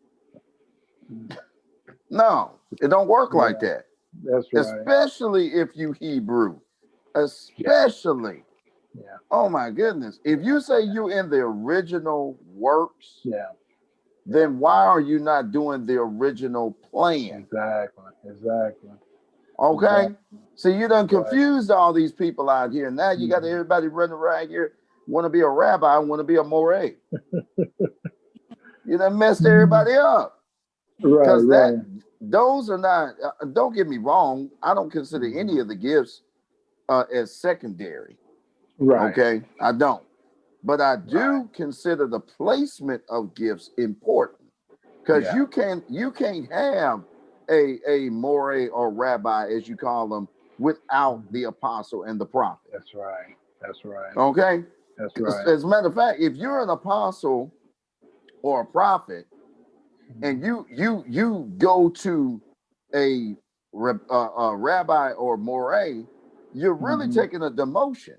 No, it don't work like that. That's right. Especially if you Hebrew. Especially. Yeah. Oh my goodness. If you say you're in the original works, then why are you not doing the original plan? Exactly. Okay. Exactly. So you done confused all these people out here. Now you got everybody running around here, want to be a rabbi, want to be a more. You done messed everybody up. Because those are not, don't get me wrong, I don't consider any of the gifts as secondary. Right. Okay, I don't. But I do consider the placement of gifts important because you can't have a more or rabbi, as you call them, without the apostle and the prophet. That's right. Okay. That's right. As a matter of fact, if you're an apostle or a prophet and you go to a rabbi or more, you're really taking a demotion.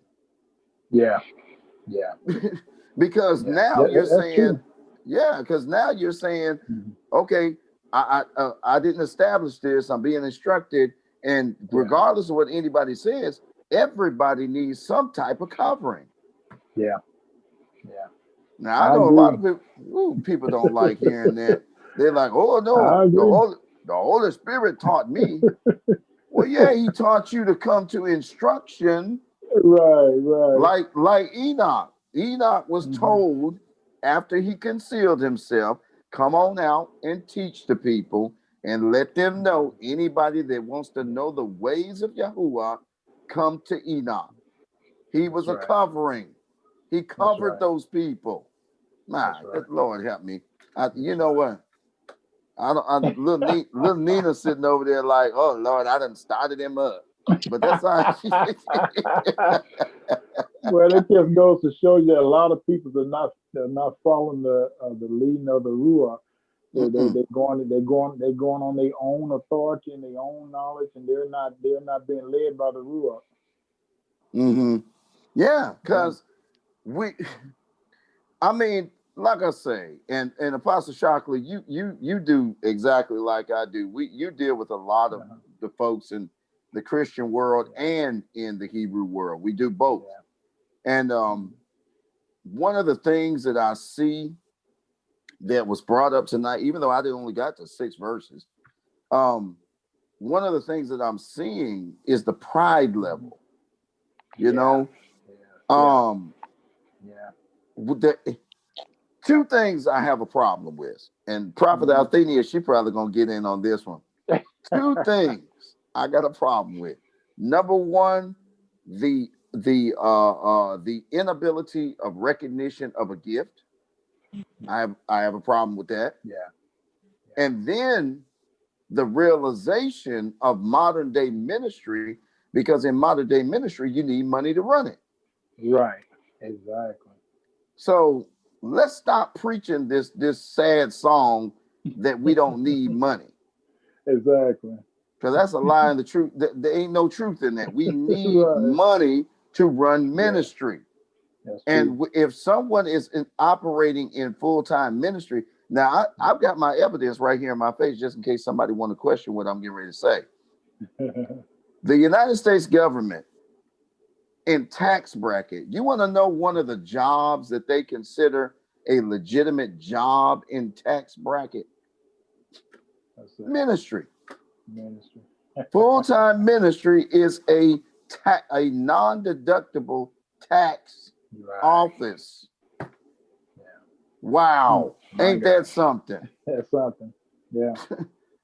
Yeah. Because now you're saying, because now you're saying, okay, I didn't establish this. I'm being instructed, and regardless of what anybody says, everybody needs some type of covering. Yeah. Now I know a lot of people don't like hearing that. They're like, oh no, the Holy Spirit taught me. Well, yeah, he taught you to come to instruction. Right. Like Enoch. Enoch was told after he concealed himself, come on out and teach the people and let them know, anybody that wants to know the ways of Yahuwah, come to Enoch. He was a covering. He covered those people. Good Lord help me. You know what? Little Nina sitting over there like, oh Lord, I done started him up. But that's all. Well, it just goes to show you that a lot of people they're not following the leading of the Ruach. They're going on their own authority and their own knowledge, and they're not being led by the Ruach. Yeah, because I mean, like I say, and Apostle Shockley, you do exactly like I do. You deal with a lot of the folks in the Christian world and in the Hebrew world. We do both. And one of the things that I see that was brought up tonight, even though I only got to 6 verses, one of the things that I'm seeing is the pride level. You know, the 2 things I have a problem with, and Prophet Althenia, she probably gonna get in on this one. 2 things I got a problem with. Number 1, the inability of recognition of a gift. I have a problem with that. Yeah. And then the realization of modern day ministry, because in modern day ministry, you need money to run it. Right. Exactly. So let's stop preaching this sad song that we don't need money. Exactly. Because that's a lie in the truth. There ain't no truth in that. We need Right. money to run ministry. That's And true. if someone is operating in full-time ministry, now I've got my evidence right here in my face, just in case somebody want to question what I'm getting ready to say. The United States government in tax bracket, you want to know one of the jobs that they consider a legitimate job in tax bracket? Ministry. Ministry. Full-time ministry is a non-deductible tax office. Yeah. Wow. Ain't that something? That's something. Yeah.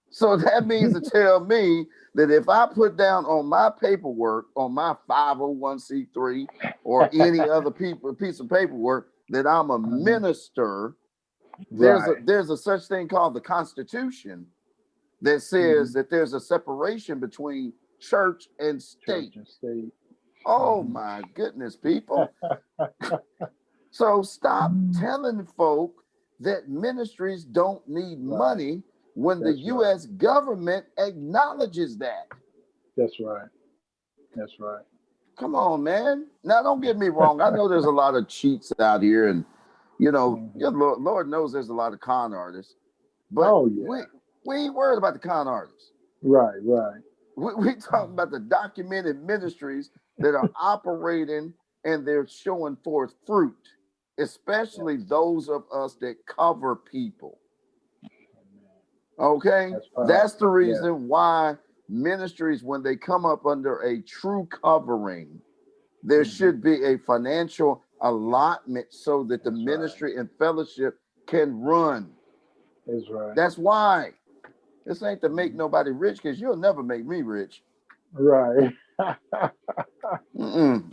So that means to tell me that if I put down on my paperwork, on my 501c3 or any other piece of paperwork that I'm a minister, there's a such thing called the Constitution that says that there's a separation between church and state. Oh my goodness, people. So stop telling folk that ministries don't need money when the U.S. government acknowledges that. That's right. That's right. Come on, man. Now, don't get me wrong. I know there's a lot of cheats out here, and Lord knows there's a lot of con artists. But we ain't worried about the con artists. Right, right. We talking about the documented ministries that are operating and they're showing forth fruit, especially those of us that cover people. Okay? That's the reason why ministries, when they come up under a true covering, there should be a financial allotment so that the ministry and fellowship can run. That's right. That's why. This ain't to make nobody rich, because you'll never make me rich. Right.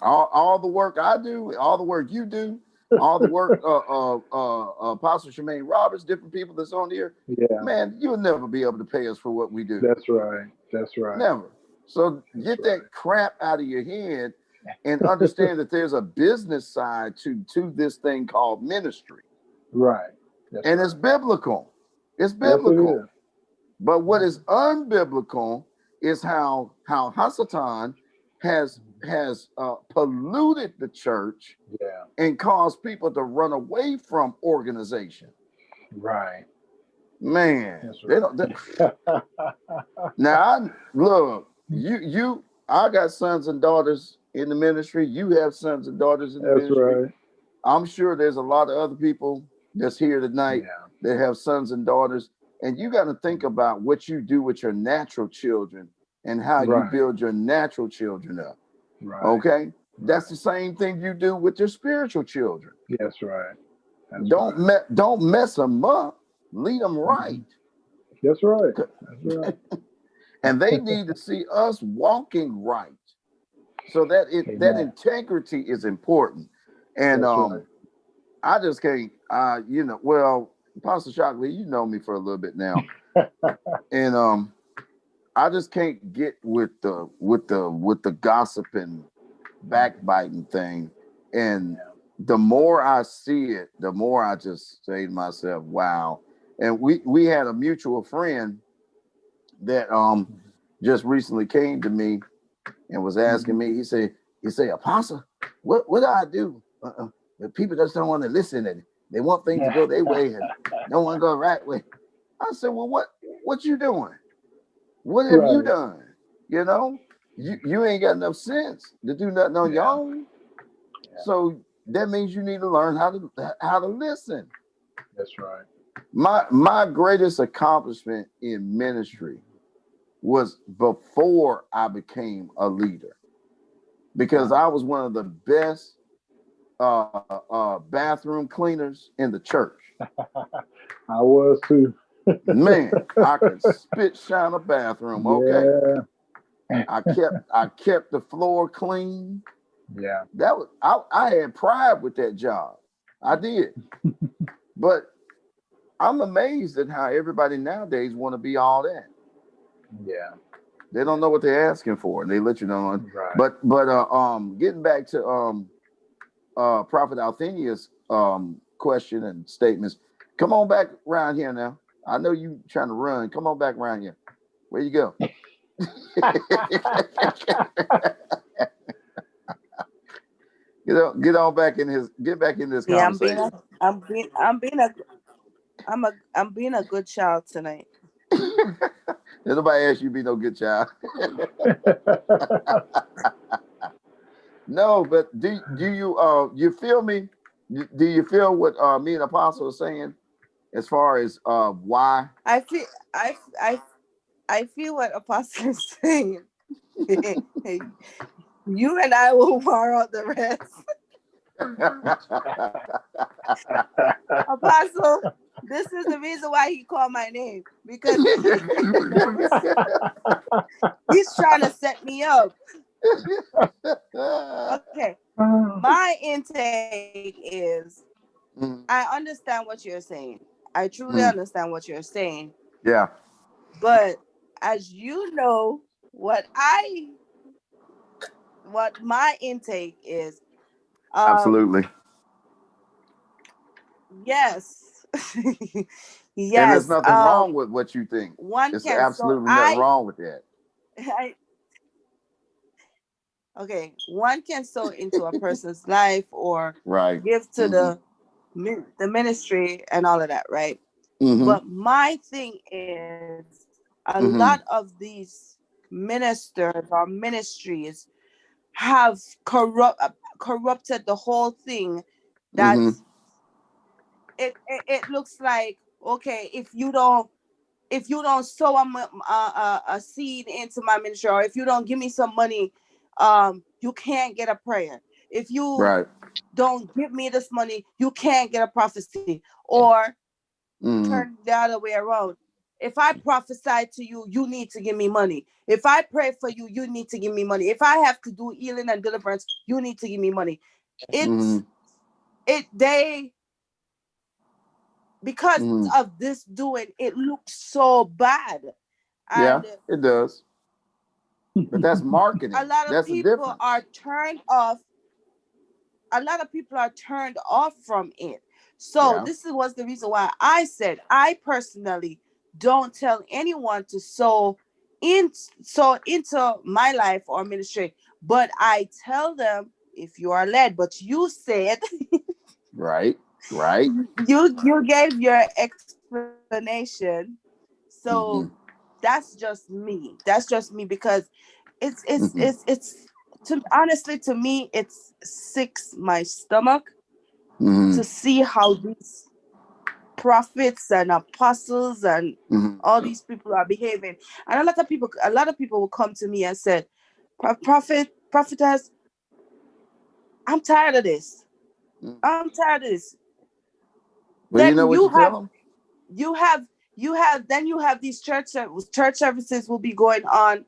All the work I do, all the work you do, all the work Apostle Shemaine Roberts, different people that's on here, man, you'll never be able to pay us for what we do. That's right. That's right. Never. So get that crap out of your head and understand that there's a business side to this thing called ministry. Right. And it's biblical. It's biblical. Yes, it is. But what is unbiblical is how Hasatan has polluted the church and caused people to run away from organization. Right. Man, right. Now look, I got sons and daughters in the ministry. You have sons and daughters in the ministry. Right. I'm sure there's a lot of other people that's here tonight that have sons and daughters. And you got to think about what you do with your natural children and how you build your natural children up. Right. Okay? That's the same thing you do with your spiritual children. That's right. Don't mess them up. Lead them right. That's right. That's right. And they need to see us walking right. So that that integrity is important. And I just can't Pastor Shockley, you know me for a little bit now. And I just can't get with the gossiping, backbiting thing. And the more I see it, the more I just say to myself, wow. And we had a mutual friend that just recently came to me and was asking me, he said, Apostle, what do I do? The people just don't want to listen, and they want things to go their way and don't want to go the right way. I said, well, what you doing? What have you done? You know, you ain't got enough sense to do nothing on your own. So that means you need to learn how to listen. That's right. My greatest accomplishment in ministry was before I became a leader, because I was one of the best bathroom cleaners in the church. I was too. Man, I could spit shine a bathroom. Okay. I kept the floor clean. Yeah. That was I had pride with that job. I did. But I'm amazed at how everybody nowadays want to be all that. Yeah. They don't know what they're asking for. They let you know. Right. But getting back to Prophet Althenia's question and statements. Come on back around here now. I know you trying to run. Come on back around here. Where you go? Get on back in his. Get back in this Yeah, conversation. I'm being a good child tonight. Nobody asked you to be no good child. No, but do you feel me? Do you feel what me and Apostle are saying as far as why? I feel what Apostle is saying. You and I will borrow the rest. Apostle, this is the reason why he called my name, because he's trying to set me up. Okay. My intake is, I understand what you're saying. I truly understand what you're saying. Yeah. But as you know, what my intake is. Absolutely. Yes. Yes. And there's nothing wrong with what you think. There's absolutely nothing wrong with that. Okay, one can sow into a person's life or give to the ministry and all of that, right? But my thing is, a lot of these ministers or ministries have corrupted the whole thing. That it looks like, okay, if you don't sow a seed into my ministry, or if you don't give me some money, you can't get a prayer. If you don't give me this money, you can't get a prophecy. Or turn the other way around. If I prophesy to you, you need to give me money. If I pray for you, you need to give me money. If I have to do healing and deliverance, you need to give me money. Because of this doing, it looks so bad. And yeah, it does. But that's marketing. A lot of people are turned off. A lot of people are turned off from it. So this was the reason why I said I personally don't tell anyone to sow into my life or ministry, but I tell them if you are led. But you said right. You gave your explanation, so that's just me. That's just me, because it's honestly, to me, it's sicks my stomach to see how these prophets and apostles and all these people are behaving. And a lot of people will come to me and said, prophetess, I'm tired of this. I'm tired of this. Well, then you tell them? You have these church services will be going on,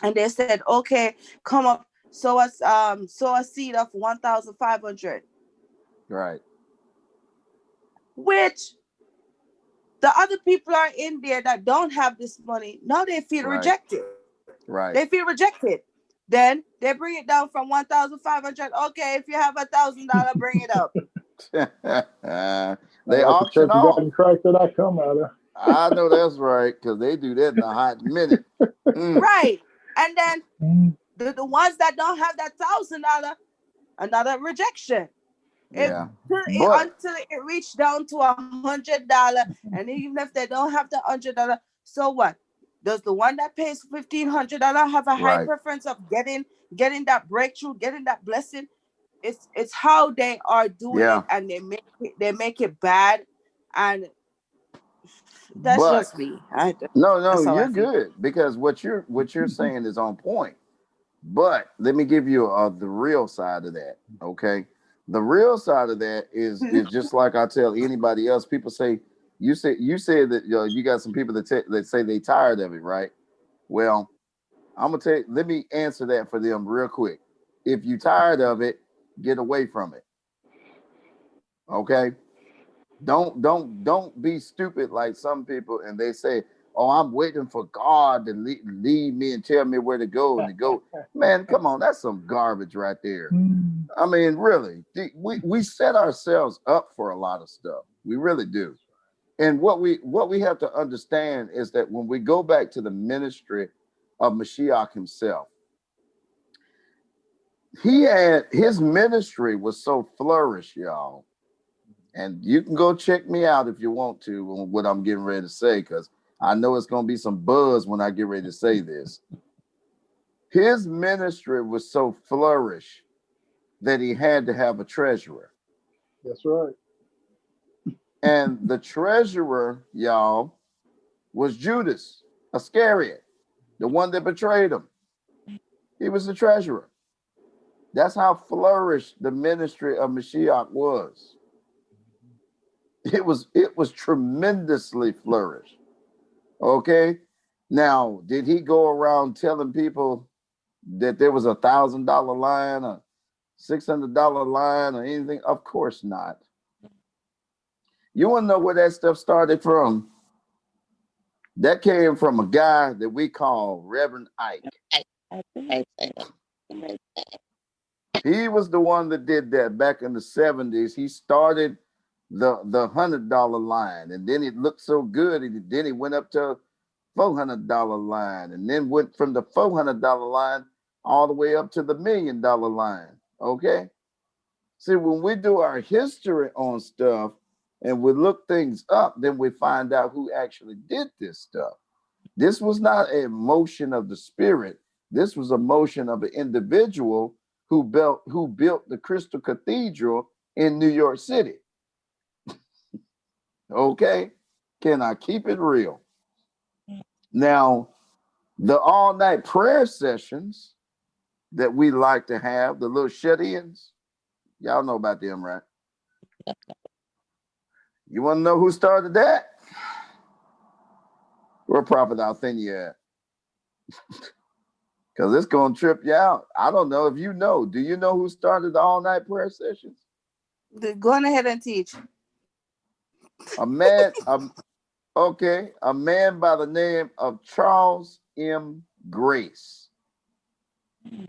and they said, okay, come up, sow a seed of 1,500. Right. Which the other people are in there that don't have this money. Now they feel rejected. Right. They feel rejected. Then they bring it down from 1,500. Okay, if you have $1,000, bring it up. They auction off. In Christ that I come out of. I know that's right, because they do that in a hot minute. Right. And then the ones that don't have that $1,000, another rejection. Until it reached down to $100, and even if they don't have the $100, so what? Does the one that pays $1,500 have a high preference of getting that breakthrough, getting that blessing? It's how they are doing it, and they make it bad, and that's just me. No, you're good, because what you're saying is on point. But let me give you the real side of that. Okay. The real side of that is just like I tell anybody else. People say, you said that you got some people that say they tired of it, right? Well, I'm gonna tell you, let me answer that for them real quick. If you tired of it, get away from it. Okay. Don't be stupid like some people, and they say, "Oh, I'm waiting for God to lead me and tell me where to go and to go." Man, come on, that's some garbage right there. I mean, really, we set ourselves up for a lot of stuff. We really do. And what we have to understand is that when we go back to the ministry of Mashiach himself, his ministry was so flourished, y'all. And you can go check me out if you want to on what I'm getting ready to say, because I know it's going to be some buzz when I get ready to say this. His ministry was so flourished that he had to have a treasurer. That's right. And the treasurer, y'all, was Judas Iscariot, the one that betrayed him. He was the treasurer. That's how flourished the ministry of Mashiach was. It was tremendously flourished. Okay. Now, did he go around telling people that there was $1,000 line, a $600 line, or anything? Of course not. You want to know where that stuff started from? That came from a guy that we call Reverend Ike. He was the one that did that back in the 70s. He started the $100 line, and then it looked so good. Then he went up to $400 line, and then went from the $400 line all the way up to the $1 million line. Okay. See, when we do our history on stuff and we look things up, then we find out who actually did this stuff. This was not a motion of the spirit. This was a motion of an individual who built the Crystal Cathedral in New York City. Okay. Can I keep it real? Now, the all-night prayer sessions that we like to have, the little shut-ins, y'all know about them, right? You want to know who started that? Where Prophet Althenia at? Because it's going to trip you out. I don't know if you know. Do you know who started the all-night prayer sessions? Go on ahead and teach. A man by the name of Charles M. Grace.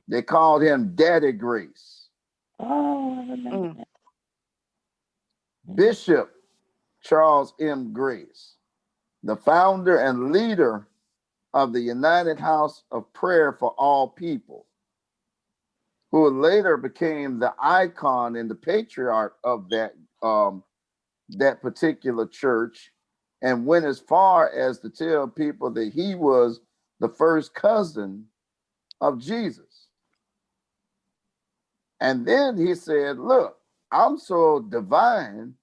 They called him Daddy Grace. Oh, I remember that. Bishop Charles M. Grace, the founder and leader of the United House of Prayer for All People, who later became the icon and the patriarch of that particular church, and went as far as to tell people that he was the first cousin of Jesus. And then he said, look, I'm so divine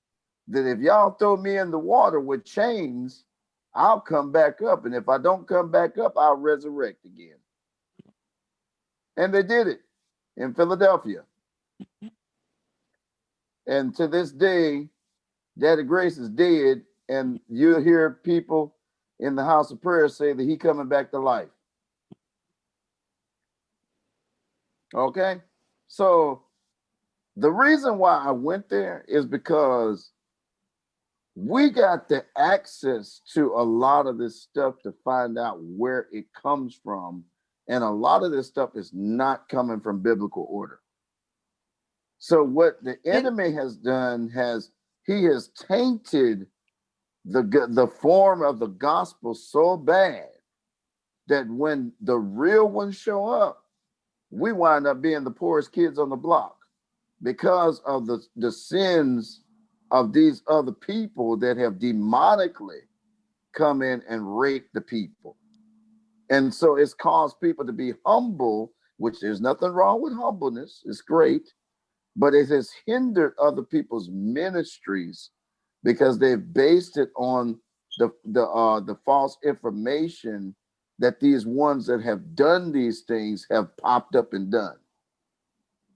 that if y'all throw me in the water with chains, I'll come back up. And if I don't come back up, I'll resurrect again. And they did it in Philadelphia. And to this day, Daddy Grace is dead, and you hear people in the house of prayer say that he coming back to life. Okay? So the reason why I went there is because we got the access to a lot of this stuff to find out where it comes from. And a lot of this stuff is not coming from biblical order. So what the enemy has done he has tainted the form of the gospel so bad that when the real ones show up, we wind up being the poorest kids on the block because of the sins of these other people that have demonically come in and raped the people. And so it's caused people to be humble, which there's nothing wrong with humbleness. It's great. But it has hindered other people's ministries because they've based it on the false information that these ones that have done these things have popped up and done.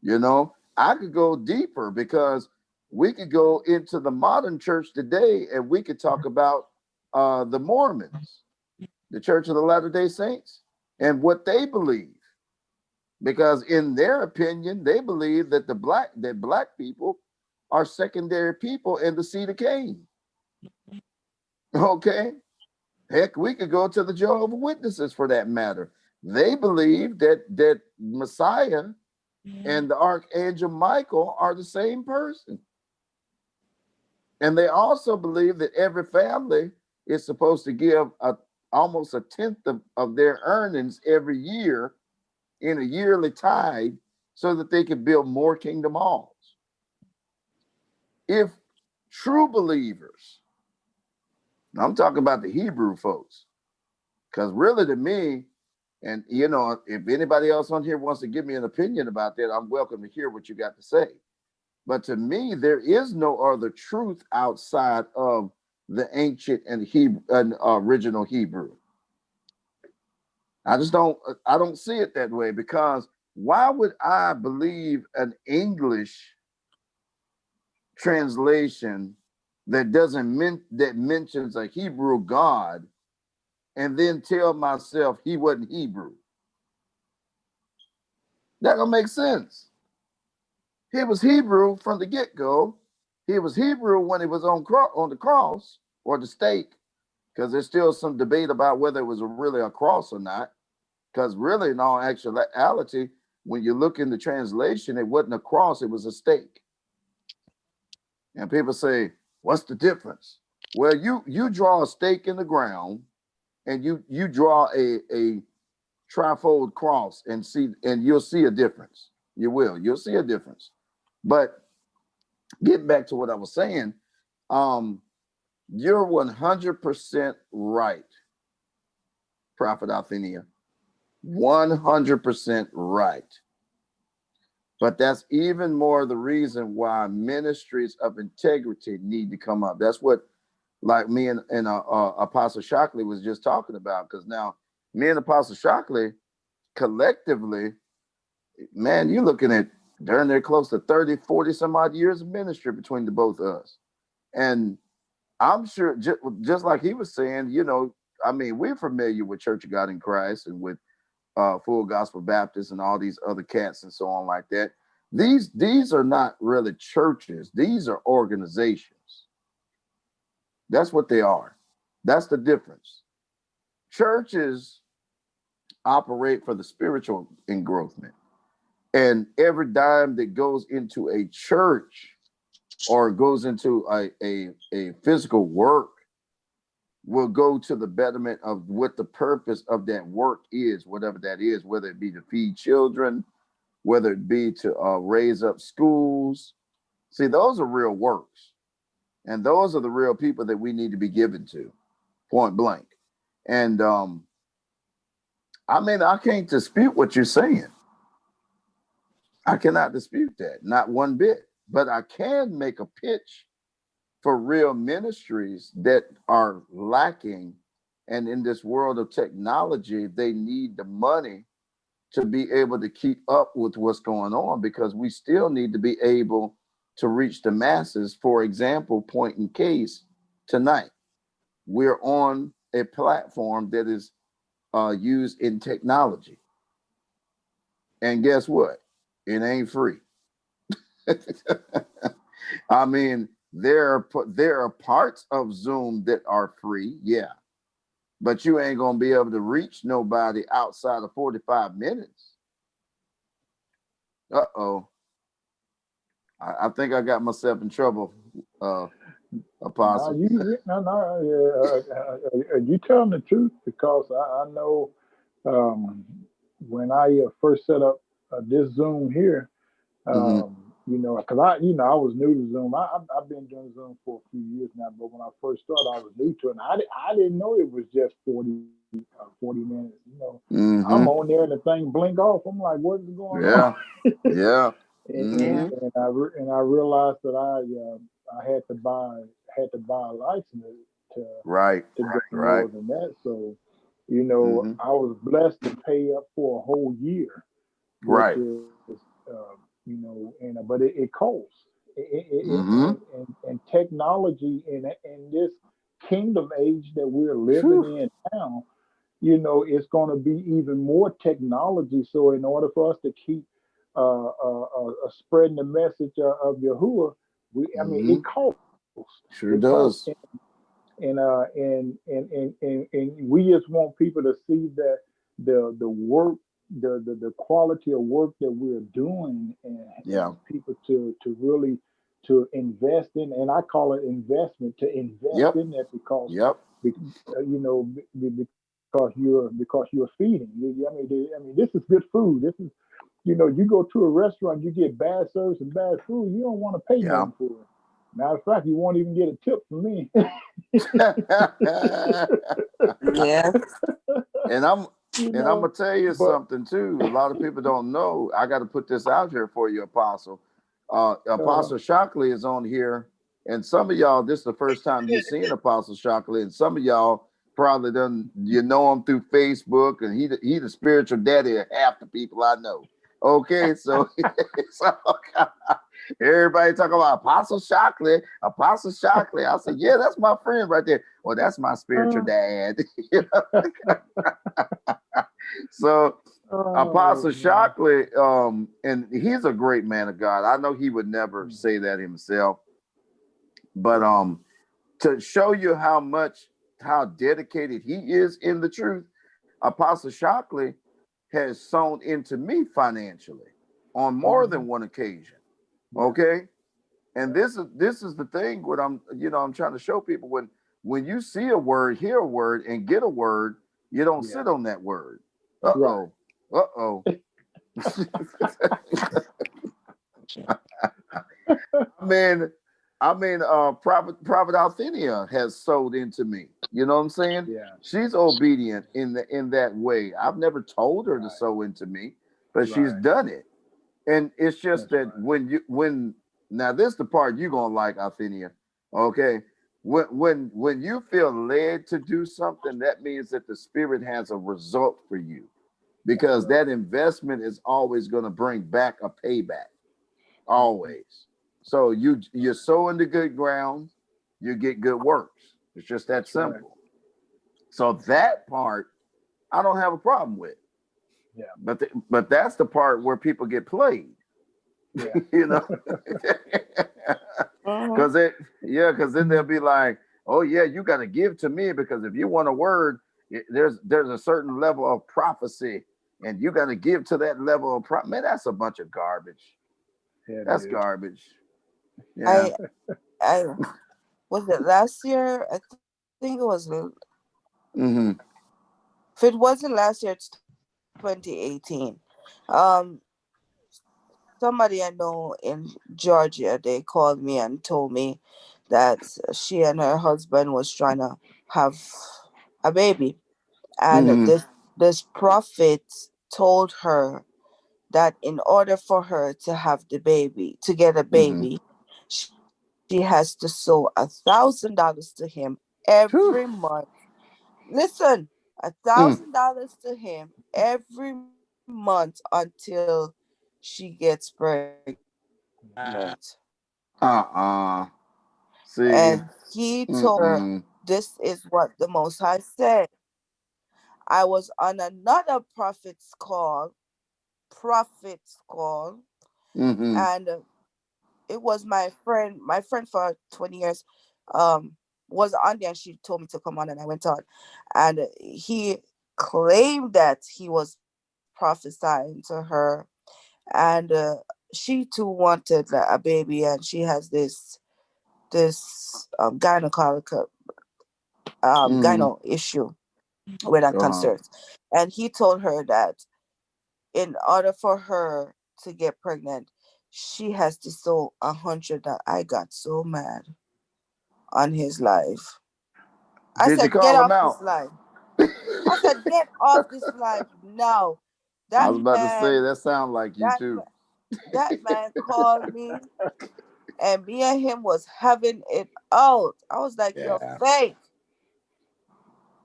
You know, I could go deeper because we could go into the modern church today and we could talk about the Mormons, the Church of the Latter-day Saints, and what they believe. Because in their opinion, they believe that black people are secondary people in the seed of Cain. Okay? Heck, we could go to the Jehovah's Witnesses for that matter. They believe that Messiah and the Archangel Michael are the same person. And they also believe that every family is supposed to give almost a tenth of their earnings every year in a yearly tithe so that they can build more kingdom halls. If true believers, I'm talking about the Hebrew folks, because really to me, and you know, if anybody else on here wants to give me an opinion about that, I'm welcome to hear what you got to say. But to me, there is no other truth outside of the ancient and Hebrew and original Hebrew. I don't see it that way, because why would I believe an English translation that that mentions a Hebrew God and then tell myself he wasn't Hebrew? That don't make sense. He was Hebrew from the get-go. He was Hebrew when he was on the cross or the stake, because there's still some debate about whether it was really a cross or not. Because really, in all actuality, when you look in the translation, it wasn't a cross, it was a stake. And people say, what's the difference? Well, you draw a stake in the ground and you draw a trifold cross and you'll see a difference. You'll see a difference. But getting back to what I was saying, you're 100% right, Prophet Althenia. 100% right. But that's even more the reason why ministries of integrity need to come up. That's what, like me and Apostle Shockley was just talking about. Because now, me and Apostle Shockley collectively, man, you're looking at darn near close to 30, 40 some odd years of ministry between the both of us. And I'm sure, just like he was saying, you know, I mean, we're familiar with Church of God in Christ and with Full Gospel Baptist and all these other cats and so on like that. These are not really churches. These are organizations. That's what they are. That's the difference. Churches operate for the spiritual engrowthment. And every dime that goes into a church or goes into a physical work will go to the betterment of what the purpose of that work is, whatever that is, whether it be to feed children, whether it be to raise up schools. See, those are real works. And those are the real people that we need to be given to, point blank. And I mean, I can't dispute what you're saying. I cannot dispute that, not one bit. But I can make a pitch for real ministries that are lacking. And in this world of technology, they need the money to be able to keep up with what's going on, because we still need to be able to reach the masses. For example, point in case, tonight, we're on a platform that is used in technology. And guess what? It ain't free. I mean, there are parts of Zoom that are free, yeah, but you ain't gonna be able to reach nobody outside of 45 minutes. Uh-oh. I think I got myself in trouble, Apostle. You telling the truth, because I know when I first set up this Zoom here, you know, because I was new to Zoom. I've been doing Zoom for a few years now, but when I first started, I was new to it. And I didn't know it was just 40 minutes. You know, I'm on there and the thing blink off. I'm like, what is going on? Yeah. And I realized that I had to buy a license to go more than that. So, you know, I was blessed to pay up for a whole year, which is, you know, but it costs. And technology in this kingdom age that we're living in now, you know, it's going to be even more technology. So in order for us to keep spreading the message of Yahuwah, I mean, it costs. Sure It costs. does. And we just want people to see that the work, the quality of work that we're doing, Yeah. and people to really to invest in, and I call it investment, to invest Yep. in that, because Yep. because you're feeding. I mean, this is good food. This is, you go to a restaurant, you get bad service and bad food, you don't want to pay Yeah. nothing for it. Matter of fact, you won't even get a tip from me. Yeah. And I'm gonna tell you but something too. A lot of people don't know. I got to put this out here for you, Apostle. Apostle Shockley is on here, and some of y'all, this is the first time you've seen Apostle Shockley, and some of y'all probably done, know him through Facebook, and he the spiritual daddy of half the people I know. Okay, so, so everybody talking about Apostle Shockley, Apostle Shockley. I said, yeah, that's my friend right there. Well, that's my spiritual dad. So Apostle Shockley, and he's a great man of God. I know he would never say that himself, but to show you how dedicated he is in the truth, Apostle Shockley has sown into me financially on more than one occasion. Okay. And this is the thing, what I'm trying to show people, when you see a word, hear a word, and get a word, you don't sit on that word. Uh-oh. Uh-oh. I mean, Prophet Althenia has sold into me. You know what I'm saying? Yeah. She's obedient in that way. I've never told her to sow into me, but she's done it. And it's just that when now this is the part you're gonna like, Althenia. Okay. When you feel led to do something, that means that the Spirit has a result for you, because that investment is always going to bring back a payback. Always. So you sow into good ground, you get good works. It's just that simple. So that part I don't have a problem with. Yeah. But that's the part where people get played. Yeah. Because then they'll be like, oh yeah, you got to give to me, because if you want a word, there's a certain level of prophecy, and you got to give to that level of man. That's a bunch of garbage. Yeah, that's dude. garbage. Yeah. I was it last year? I think it was. Mm-hmm. If it wasn't last year, it's 2018. Somebody I know in Georgia, they called me and told me that she and her husband was trying to have a baby, and this prophet told her that in order for her to have the baby, to get a baby, she has to sow $1,000 to him every month. Listen, $1,000 to him every month until she gets pregnant. See, And he told her, this is what the Most High said. I was on another prophet's call, and it was my friend for 20 years, was on there, and she told me to come on, and I went on, and he claimed that he was prophesying to her, and she too wanted a baby, and she has this gyno issue with her concerns, and he told her that in order for her to get pregnant, she has to sow 100. I got so mad on his life. I said, get off this live. I said, get off this live now. I was about to say, that sounds like you too. That man called me, and me and him was having it out. I was like, you're fake.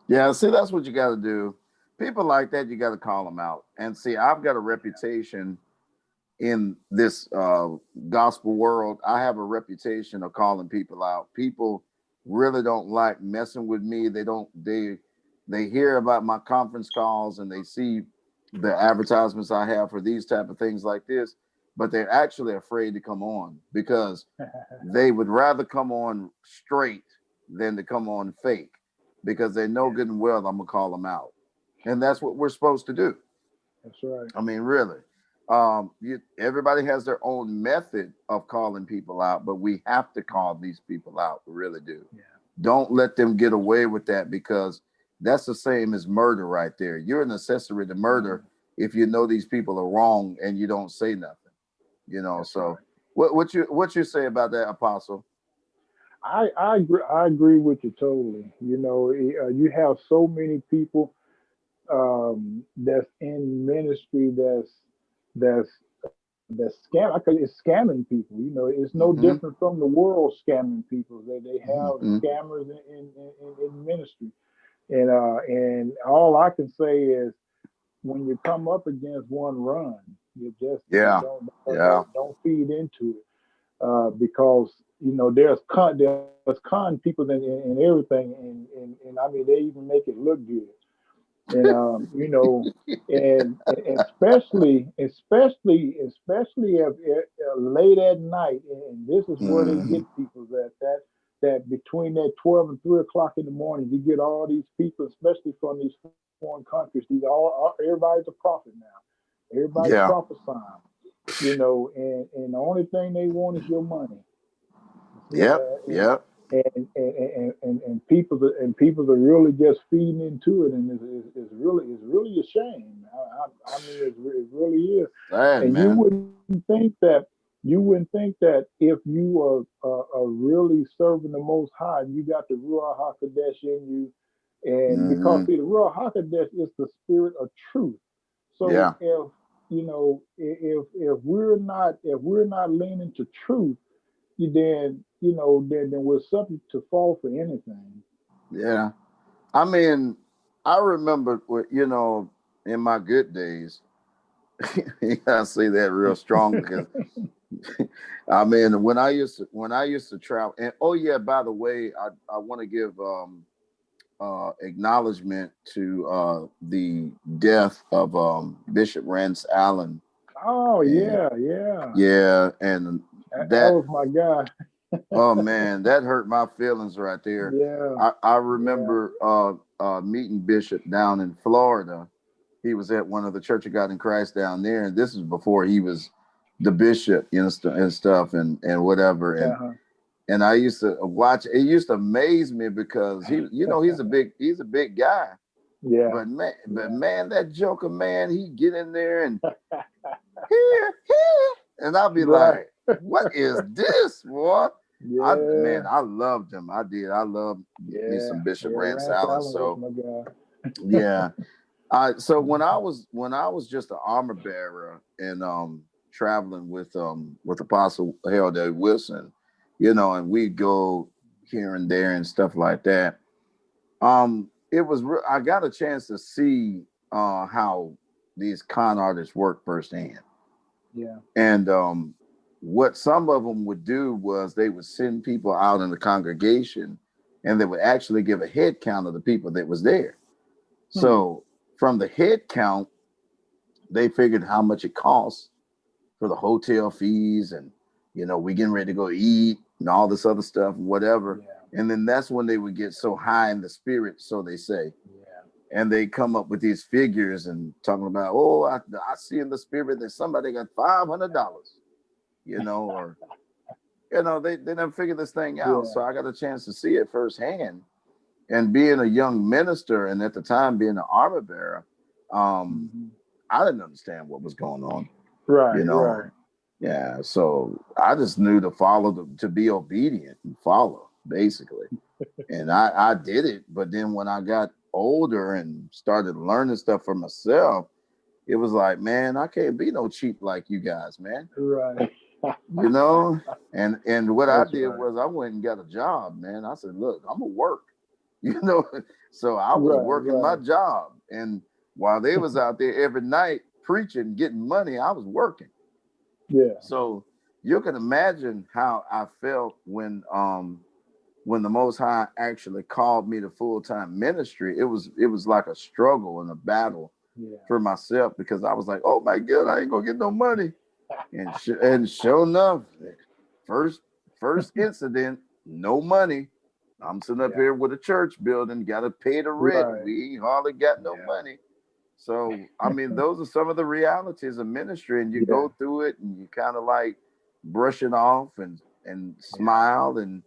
Yeah, see, that's what you got to do. People like that, you got to call them out. And see, I've got a reputation in this gospel world. I have a reputation of calling people out. People really don't like messing with me. They hear about my conference calls, and they see the advertisements I have for these type of things like this. but they're actually afraid to come on because they would rather come on straight than to come on fake because they know good and well I'm gonna call them out, and that's what we're supposed to do. That's right. I mean, really, everybody has their own method of calling people out, but we have to call these people out. We really do. Yeah. Don't let them get away with that because that's the same as murder right there. You're an accessory to murder if you know these people are wrong and you don't say nothing. That's So right. what you say about that, Apostle? I agree. I agree with you totally. You have so many people that's in ministry that's that's scam. It's scamming people. It's no Mm-hmm. different from the world scamming people. They have Mm-hmm. scammers in ministry, and all I can say is when you come up against one, run. You Yeah. Yeah. don't feed into it because there's con people in everything, and I mean they even make it look good, and especially if late at night, and this is where they Mm-hmm. get people that between that 12 and 3 o'clock in the morning, you get all these people, especially from these foreign countries. Everybody's a prophet now. Everybody's Yeah. prophesying, and the only thing they want is your money. Yep. Yep. And people are really just feeding into it, and it's really a shame. I mean, it really is. Sad, And man. you wouldn't think that if you are really serving the Most High, you got the Ruach Hakodesh in you, and because Mm-hmm. see, the Ruach Hakodesh is the spirit of truth. So Yeah. if we're not leaning to truth, then we're subject to fall for anything. Yeah. I mean, I remember, in my good days, you gotta say that real strong because I mean, when I used to travel, and oh yeah, by the way, I want to give acknowledgement to the death of Bishop Rance Allen. Oh And yeah, yeah. yeah, and That that was my guy. oh man, that hurt my feelings right there. Yeah, I yeah, remember meeting Bishop down in Florida. He was at one of the Church of God in Christ down there, and this is before he was the bishop, and stuff, and whatever. uh-huh. And I used to watch. It used to amaze me because he's a big guy, Yeah, but man, that Joker man, he get in there and here, and I'll be right. like, what is this, boy? Yeah, I loved him. I did. I loved me yeah, some Bishop yeah. Rance Rance Allen. Allen was So my guy. yeah. So when I was just an armor bearer and traveling with Apostle Harold A. Wilson, and we'd go here and there and stuff like that. I got a chance to see how these con artists work firsthand. Yeah, And what some of them would do was they would send people out in the congregation and they would actually give a head count of the people that was there. So from the head count, they figured how much it costs for the hotel fees and, we getting ready to go eat and all this other stuff and whatever. yeah, And then that's when they would get so high in the spirit, so they say. yeah. And they come up with these figures and talking about, oh, I see in the spirit that somebody got $500, or they didn't figure this thing out. Yeah. So I got a chance to see it firsthand. And being a young minister, and at the time being an armor bearer, Hmm. I didn't understand what was going on. Right, You know, right. yeah. So I just knew to follow, to be obedient and follow, basically. And I did it. But then when I got older and started learning stuff for myself, it was like, man, I can't be no cheap like you guys, man. Right. You know, and what I That's did right. was I went and got a job, man. I said, look, I'm gonna work, you know. So I was Right, working my right. job, and while they was out there every night preaching, getting money, I was working. Yeah. So you can imagine how I felt when the Most High actually called me to full-time ministry. It was like a struggle and a battle Yeah. for myself because I was like, oh my God, I ain't gonna get no money. And sure enough, first incident, no money. I'm sitting up here with a church building, got to pay the rent. Right. We ain't hardly got no money. So, I mean, those are some of the realities of ministry, and you go through it and you kind of like brush it off and smile and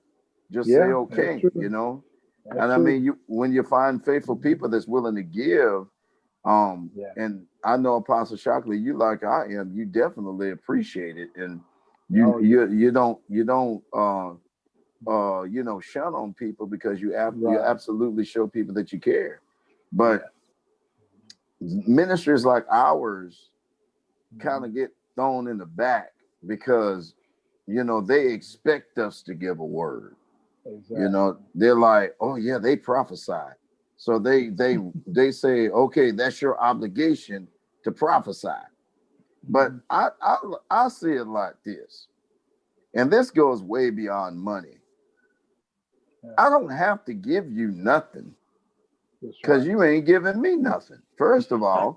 just say, okay, you know. That's and I true. mean, when you find faithful people that's willing to give, and I know Apostle Shockley, you like I am, you definitely appreciate it, and you don't shun on people because you absolutely show people that you care. But ministries like ours kind of get thrown in the back because they expect us to give a word. Exactly. They're like, oh yeah, they prophesy, so they say, okay, that's your obligation to prophesy. But I see it like this, and this goes way beyond money. I don't have to give you nothing because you ain't giving me nothing, first of all.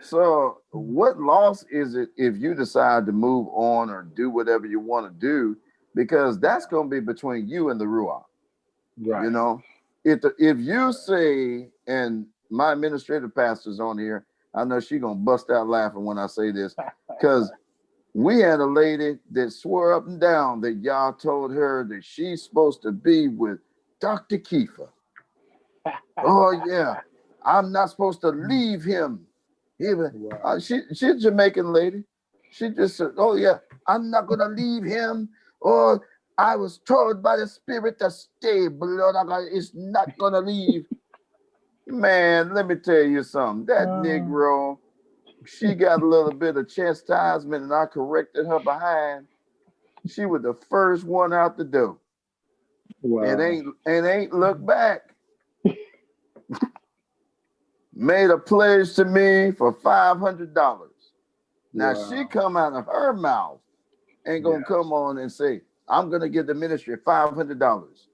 So what loss is it if you decide to move on or do whatever you want to do? Because that's going to be between you and the Ruach. Right. If you say, and my administrative pastor's on here, I know she's going to bust out laughing when I say this, because we had a lady that swore up and down that y'all told her that she's supposed to be with Dr. Kiefer. Oh, yeah. I'm not supposed to leave him. She's a Jamaican lady. She just said, oh, yeah, I'm not going to leave him. Or I was told by the Spirit to stay, blood. It's not going to leave. Man, let me tell you something. That Negro, she got a little bit of chastisement, and I corrected her behind. She was the first one out the door. And ain't looked back. Made a pledge to me for $500. Now she come out of her mouth and gonna come on and say, I'm gonna give the ministry $500.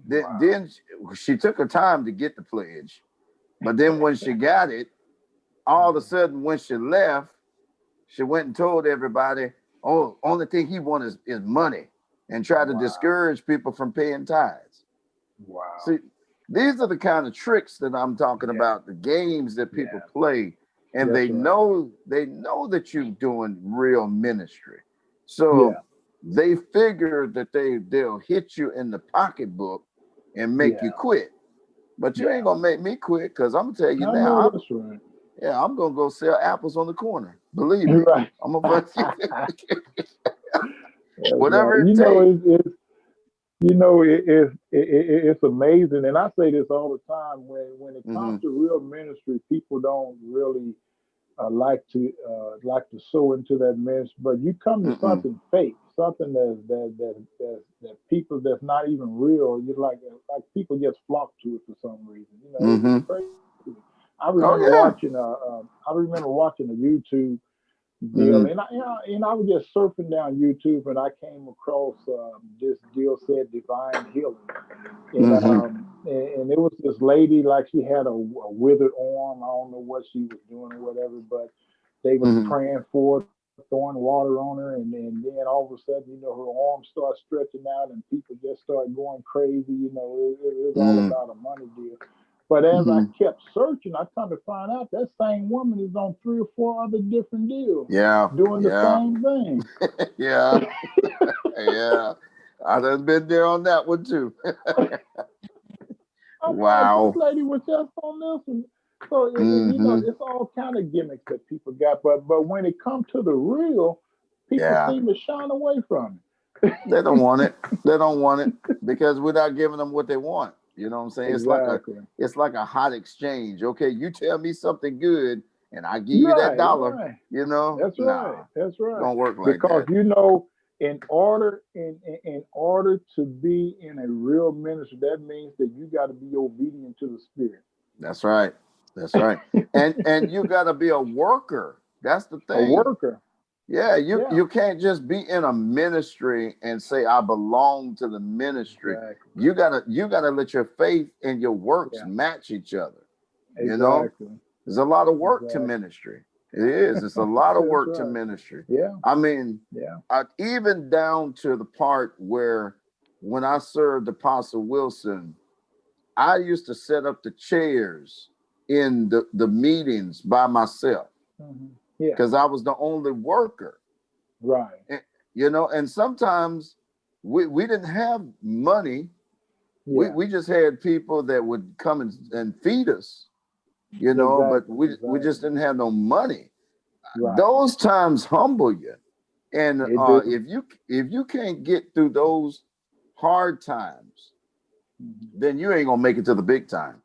Then she took her time to get the pledge. But then when she got it, all of a sudden when she left, she went and told everybody, oh, only thing he wants is money, and tried to discourage people from paying tithes. See, these are the kind of tricks that I'm talking about, the games that people play, and they know that you're doing real ministry. So they figure that they'll hit you in the pocketbook and make you quit. But you ain't gonna make me quit, because I'm gonna tell you now. I'm gonna go sell apples on the corner. Believe me. I'm gonna whatever it takes. It's amazing, and I say this all the time. When it comes to real ministry, people don't really like to sow into that ministry. But you come to something fake, something that people that's not even real. You like people just flock to it for some reason. It's crazy. I remember watching a YouTube deal, and I was just surfing down YouTube, and I came across this deal said divine healing, and it was this lady, like she had a withered arm. I don't know what she was doing or whatever, but they was praying for her, throwing water on her, and then all of a sudden, her arm starts stretching out, and people just start going crazy. It was all about a money deal. But as I kept searching, I come to find out that same woman is on 3 or 4 other different deals. Doing the same thing. I done been there on that one too. Wow. This lady was just on this one. So it's all kind of gimmicks that people got. But when it comes to the real, people seem to shine away from it. They don't want it. They don't want it because we're not giving them what they want. You know what I'm saying? Exactly. It's like a hot exchange. Okay, you tell me something good, and I give you that dollar. Right. That's right. That's right. Don't work like that. Because in order to be in a real ministry, that means that you got to be obedient to the Spirit. That's right. That's right. and you got to be a worker. That's the thing. A worker. Yeah, you can't just be in a ministry and say I belong to the ministry. Exactly. You gotta let your faith and your works match each other. There's a lot of work to ministry. It is. It's a lot of That's work to right. ministry. Yeah, I mean, yeah. even down to the part where when I served Apostle Wilson, I used to set up the chairs in the meetings by myself Yeah, because I was the only worker. right. And, and sometimes we didn't have money. Yeah, We just had people that would come and feed us, but exactly, we just exactly. didn't have no money. Right. Those times humble you. And It do. if you can't get through those hard times, then you ain't gonna make it to the big time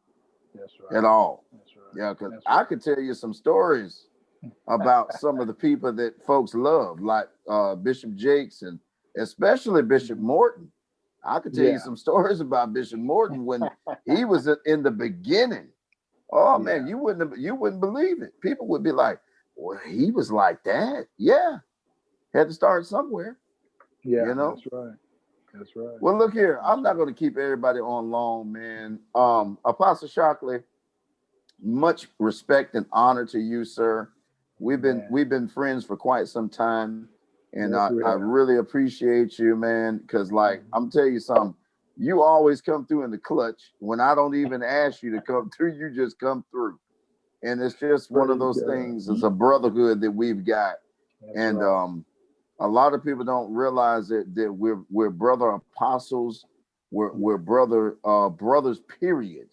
That's at right. all. That's right. Yeah, because That's I right. could tell you some stories about some of the people that folks love, like Bishop Jakes and especially Bishop Morton. I could tell you Yeah. some stories about Bishop Morton when he was in the beginning. Oh man, Yeah. you wouldn't believe it. People would be like, "Well, he was like that." Yeah, had to start somewhere, Yeah. you know. That's right. That's right. Well, look here. That's I'm not right. going to keep everybody on long, man. Apostle Shockley, much respect and honor to you, sir. Man, We've been friends for quite some time, and yes, we I have. really appreciate you, man. Because like I'm telling you something, you always come through in the clutch when I don't even ask you to come through. You just come through, and it's just one of Praise those God. things. It's a brotherhood that we've got, That's and right. a lot of people don't realize that we're brother apostles, we're brother brothers, period.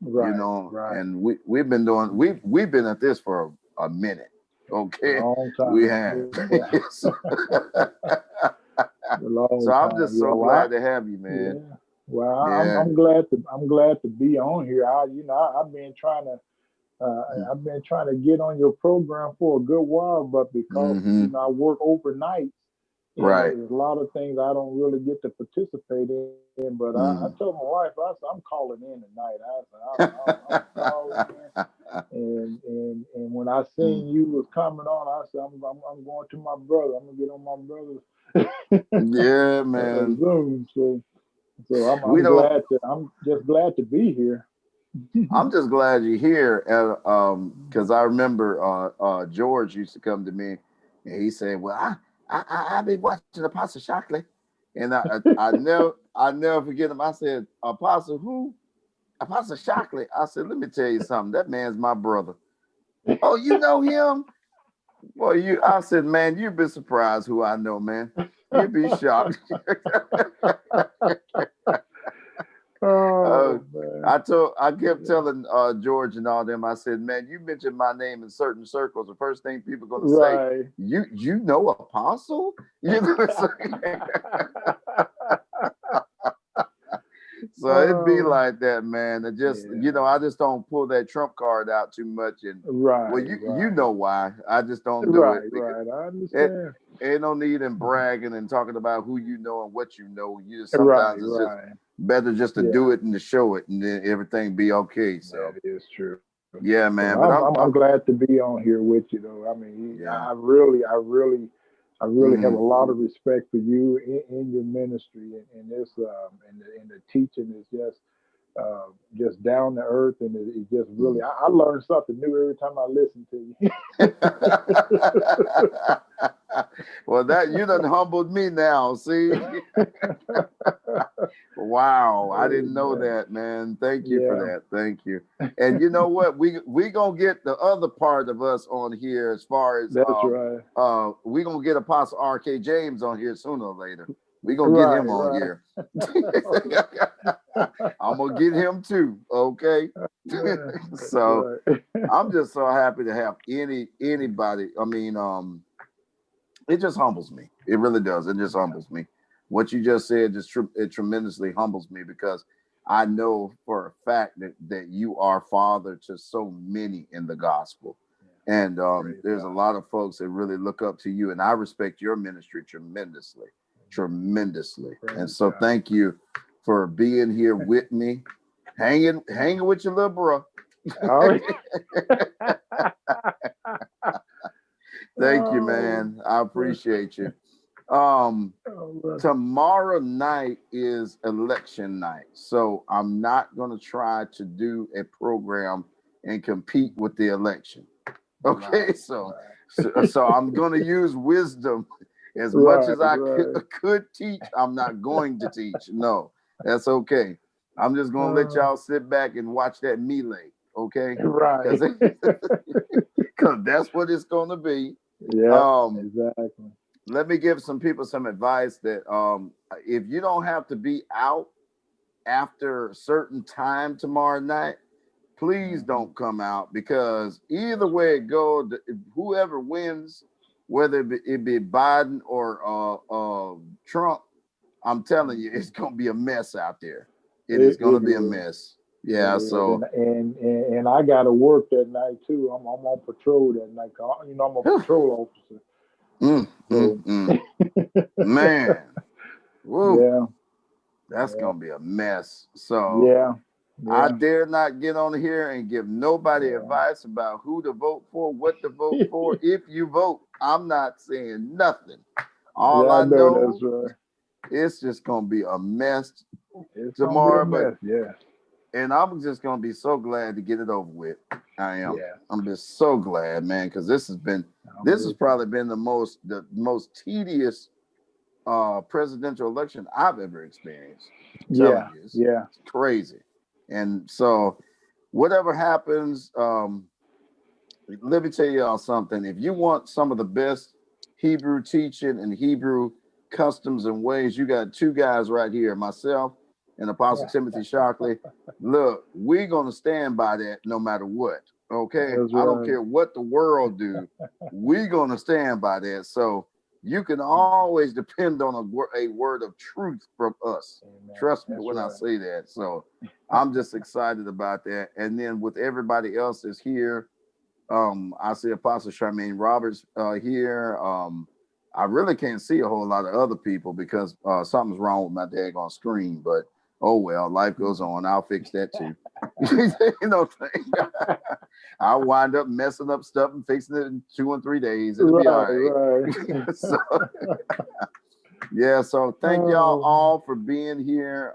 Right. Right. And we've been at this for a minute. A Okay, long we time. have. Yeah. so, A long so I'm time. just Yeah. so Well, glad to have you, man. yeah. Well, Yeah. I'm glad to be on here. I've been trying to I've been trying to get on your program for a good while, but because Mm-hmm. I work overnight, and Right. there's a lot of things I don't really get to participate in. But I Mm. told my wife, I said, I'm calling in tonight. I said, I'm calling in. And when I seen you was coming on, I said, I'm going to my brother. I'm gonna get on my brother's Yeah, man. Zoom. So We don't. I'm just glad to be here. I'm just glad you're here, because I remember George used to come to me, and he said, "Well, I've been watching Apostle Shockley," and I never forget him. I said, "Apostle who? Apostle Shockley." I said, "Let me tell you something. That man's my brother." Oh, you know him? Well, I said, "Man, you'd be surprised who I know, man. You'd be shocked." Oh man. I kept telling George and all them. I said, "Man, you mentioned my name in certain circles. The first thing people are gonna say, Right. you know Apostle." So it'd be Oh, like that, man. It just yeah. I just don't pull that trump card out too much. And well, Right, you right. know why? I just don't do it Right, because right. I it understand. ain't no need in bragging and talking about who you know and what you know. You just Right, sometimes it's just right. better just to do Yeah, it and to show it, and then everything be okay. So that is true. yeah, So man. But I'm glad to be on here with you though. I mean, yeah. I really have a Mm, lot of respect for you in your ministry, and this and the teaching is just down to earth, and it just really mm. I learn something new every time I listen to you. Well, that you done humbled me now. See, wow, I didn't know Amen. that, man. Thank you for Yeah, that. Thank you. And you know what? We gonna get the other part of us on here as far as that's right. we gonna get Apostle R.K. James on here sooner or later. We gonna get Right, him on right. here. I'm gonna get him too. Okay. That's So right. I'm just so happy to have anybody. I mean, it just humbles me. It really does. It just humbles me. What you just said it tremendously humbles me because I know for a fact that you are father to so many in the gospel. And Praise there's a God. lot of folks that really look up to you, and I respect your ministry tremendously, tremendously. And Praise so God. thank you for being here with me, hanging with your little bro. All right. Thank you, Oh, man. I appreciate you. Um, oh, Tomorrow night is election night, so I'm not going to try to do a program and compete with the election. Okay, Right, so right. so I'm going to use wisdom as much Right, as I right. could teach. I'm not going to teach. No, that's okay. I'm just going to let y'all sit back and watch that melee. Okay, Right. because that's what it's going to be. Yeah, Um, exactly. Let me give some people some advice that if you don't have to be out after a certain time tomorrow night, please don't come out, because either way it goes, whoever wins, whether it be Biden or Trump, I'm telling you, it's gonna be a mess out there. It is gonna It be a is. mess. It Yeah. is, So and I got to work that night too. I'm on patrol that night. You know, I'm a patrol officer. So, man, woo, yeah, that's yeah, gonna be a mess. So yeah, I yeah, dare not get on here and give nobody advice about who to vote for, what to vote for. If you vote, I'm not saying nothing. All yeah. I I know know, that's right. it's just gonna be a mess It's gonna be a tomorrow. But mess. Yeah, and I'm just gonna be so glad to get it over with. I am. yeah. I'm just so glad, man, because this has probably been the most tedious presidential election I've ever experienced. I'm telling Yeah, you, it's yeah. crazy. And so whatever happens, let me tell y'all something. If you want some of the best Hebrew teaching and Hebrew customs and ways, you got two guys right here, myself and Apostle Timothy Shockley. Look, we're gonna stand by that no matter what. Okay, That's I don't right. care what the world do. We're gonna stand by that. So you can always depend on a word of truth from us. Amen. Trust me That's when I right. say that. So I'm just excited about that. And then with everybody else that's here, I see Apostle Charmaine Roberts here. I really can't see a whole lot of other people because something's wrong with my daggone screen. But oh well, life goes on. I'll fix that too. You know, I'll wind up messing up stuff and fixing it in 2 and 3 days. It'll be all right. Right. So yeah. So thank y'all all for being here.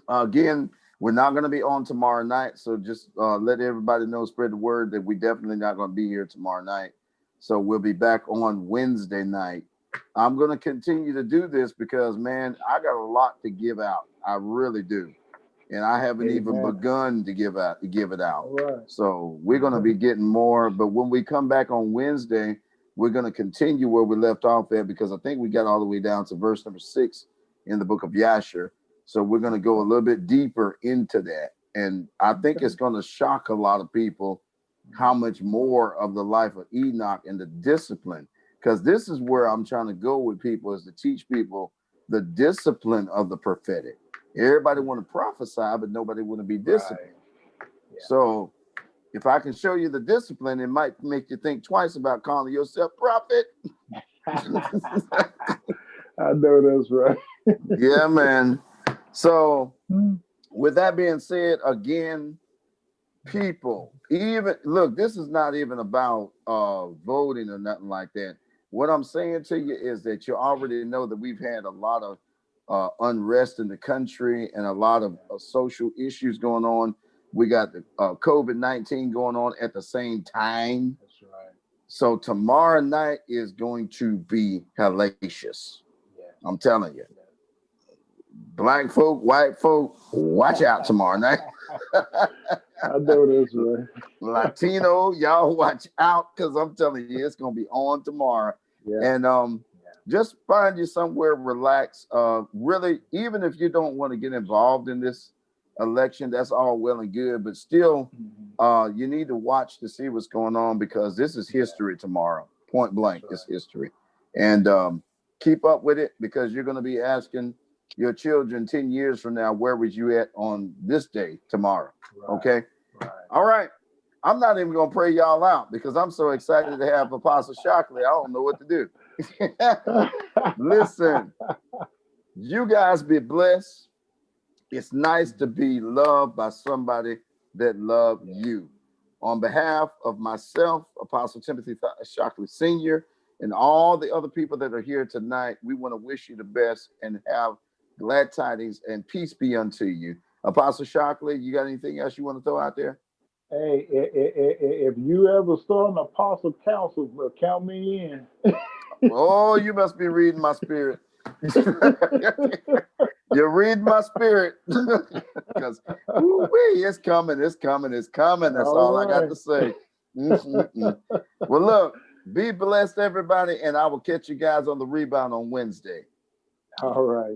Again, we're not going to be on tomorrow night, so just let everybody know, spread the word that we definitely not going to be here tomorrow night. So we'll be back on Wednesday night. I'm going to continue to do this because, man, I got a lot to give out. I really do, and I haven't even begun to give it out. Right. So we're going to be getting more. But when we come back on Wednesday, we're going to continue where we left off at, because I think we got all the way down to verse number 6 in the book of Yasher. So we're going to go a little bit deeper into that. And I think it's going to shock a lot of people how much more of the life of Enoch and the discipline, because this is where I'm trying to go with people, is to teach people the discipline of the prophetic. Everybody want to prophesy, but nobody want to be disciplined. Right. Yeah. So if I can show you the discipline, it might make you think twice about calling yourself prophet. I know that's right. Yeah, man. So with that being said, again, people, even look, this is not even about voting or nothing like that. What I'm saying to you is that you already know that we've had a lot of unrest in the country and a lot of social issues going on. We got the COVID-19 going on at the same time. That's right. So tomorrow night is going to be hellacious. Yeah. I'm telling you. Black folk, white folk, watch out tomorrow night. I know that's right. Latino, y'all watch out, because I'm telling you, it's gonna be on tomorrow. Yeah. And just find you somewhere relaxed. Really, even if you don't want to get involved in this election, that's all well and good. But still, you need to watch to see what's going on, because this is history tomorrow. Point blank, it's history. And keep up with it, because you're going to be asking your children 10 years from now, where was you at on this day tomorrow? Right. Okay. Right. All right. I'm not even going to pray y'all out, because I'm so excited to have Apostle Shockley. I don't know what to do. Listen, you guys be blessed. It's nice to be loved by somebody that loved you. On behalf of myself, Apostle Timothy Shockley Sr., and all the other people that are here tonight, we want to wish you the best and have glad tidings and peace be unto you. Apostle Shockley, you got anything else you want to throw out there? Hey, if you ever start an apostle council, count me in. Oh, you must be reading my spirit. You're reading my spirit. Because it's coming, it's coming, it's coming. That's all I got to say. Well, look, be blessed, everybody, and I will catch you guys on the rebound on Wednesday. All right.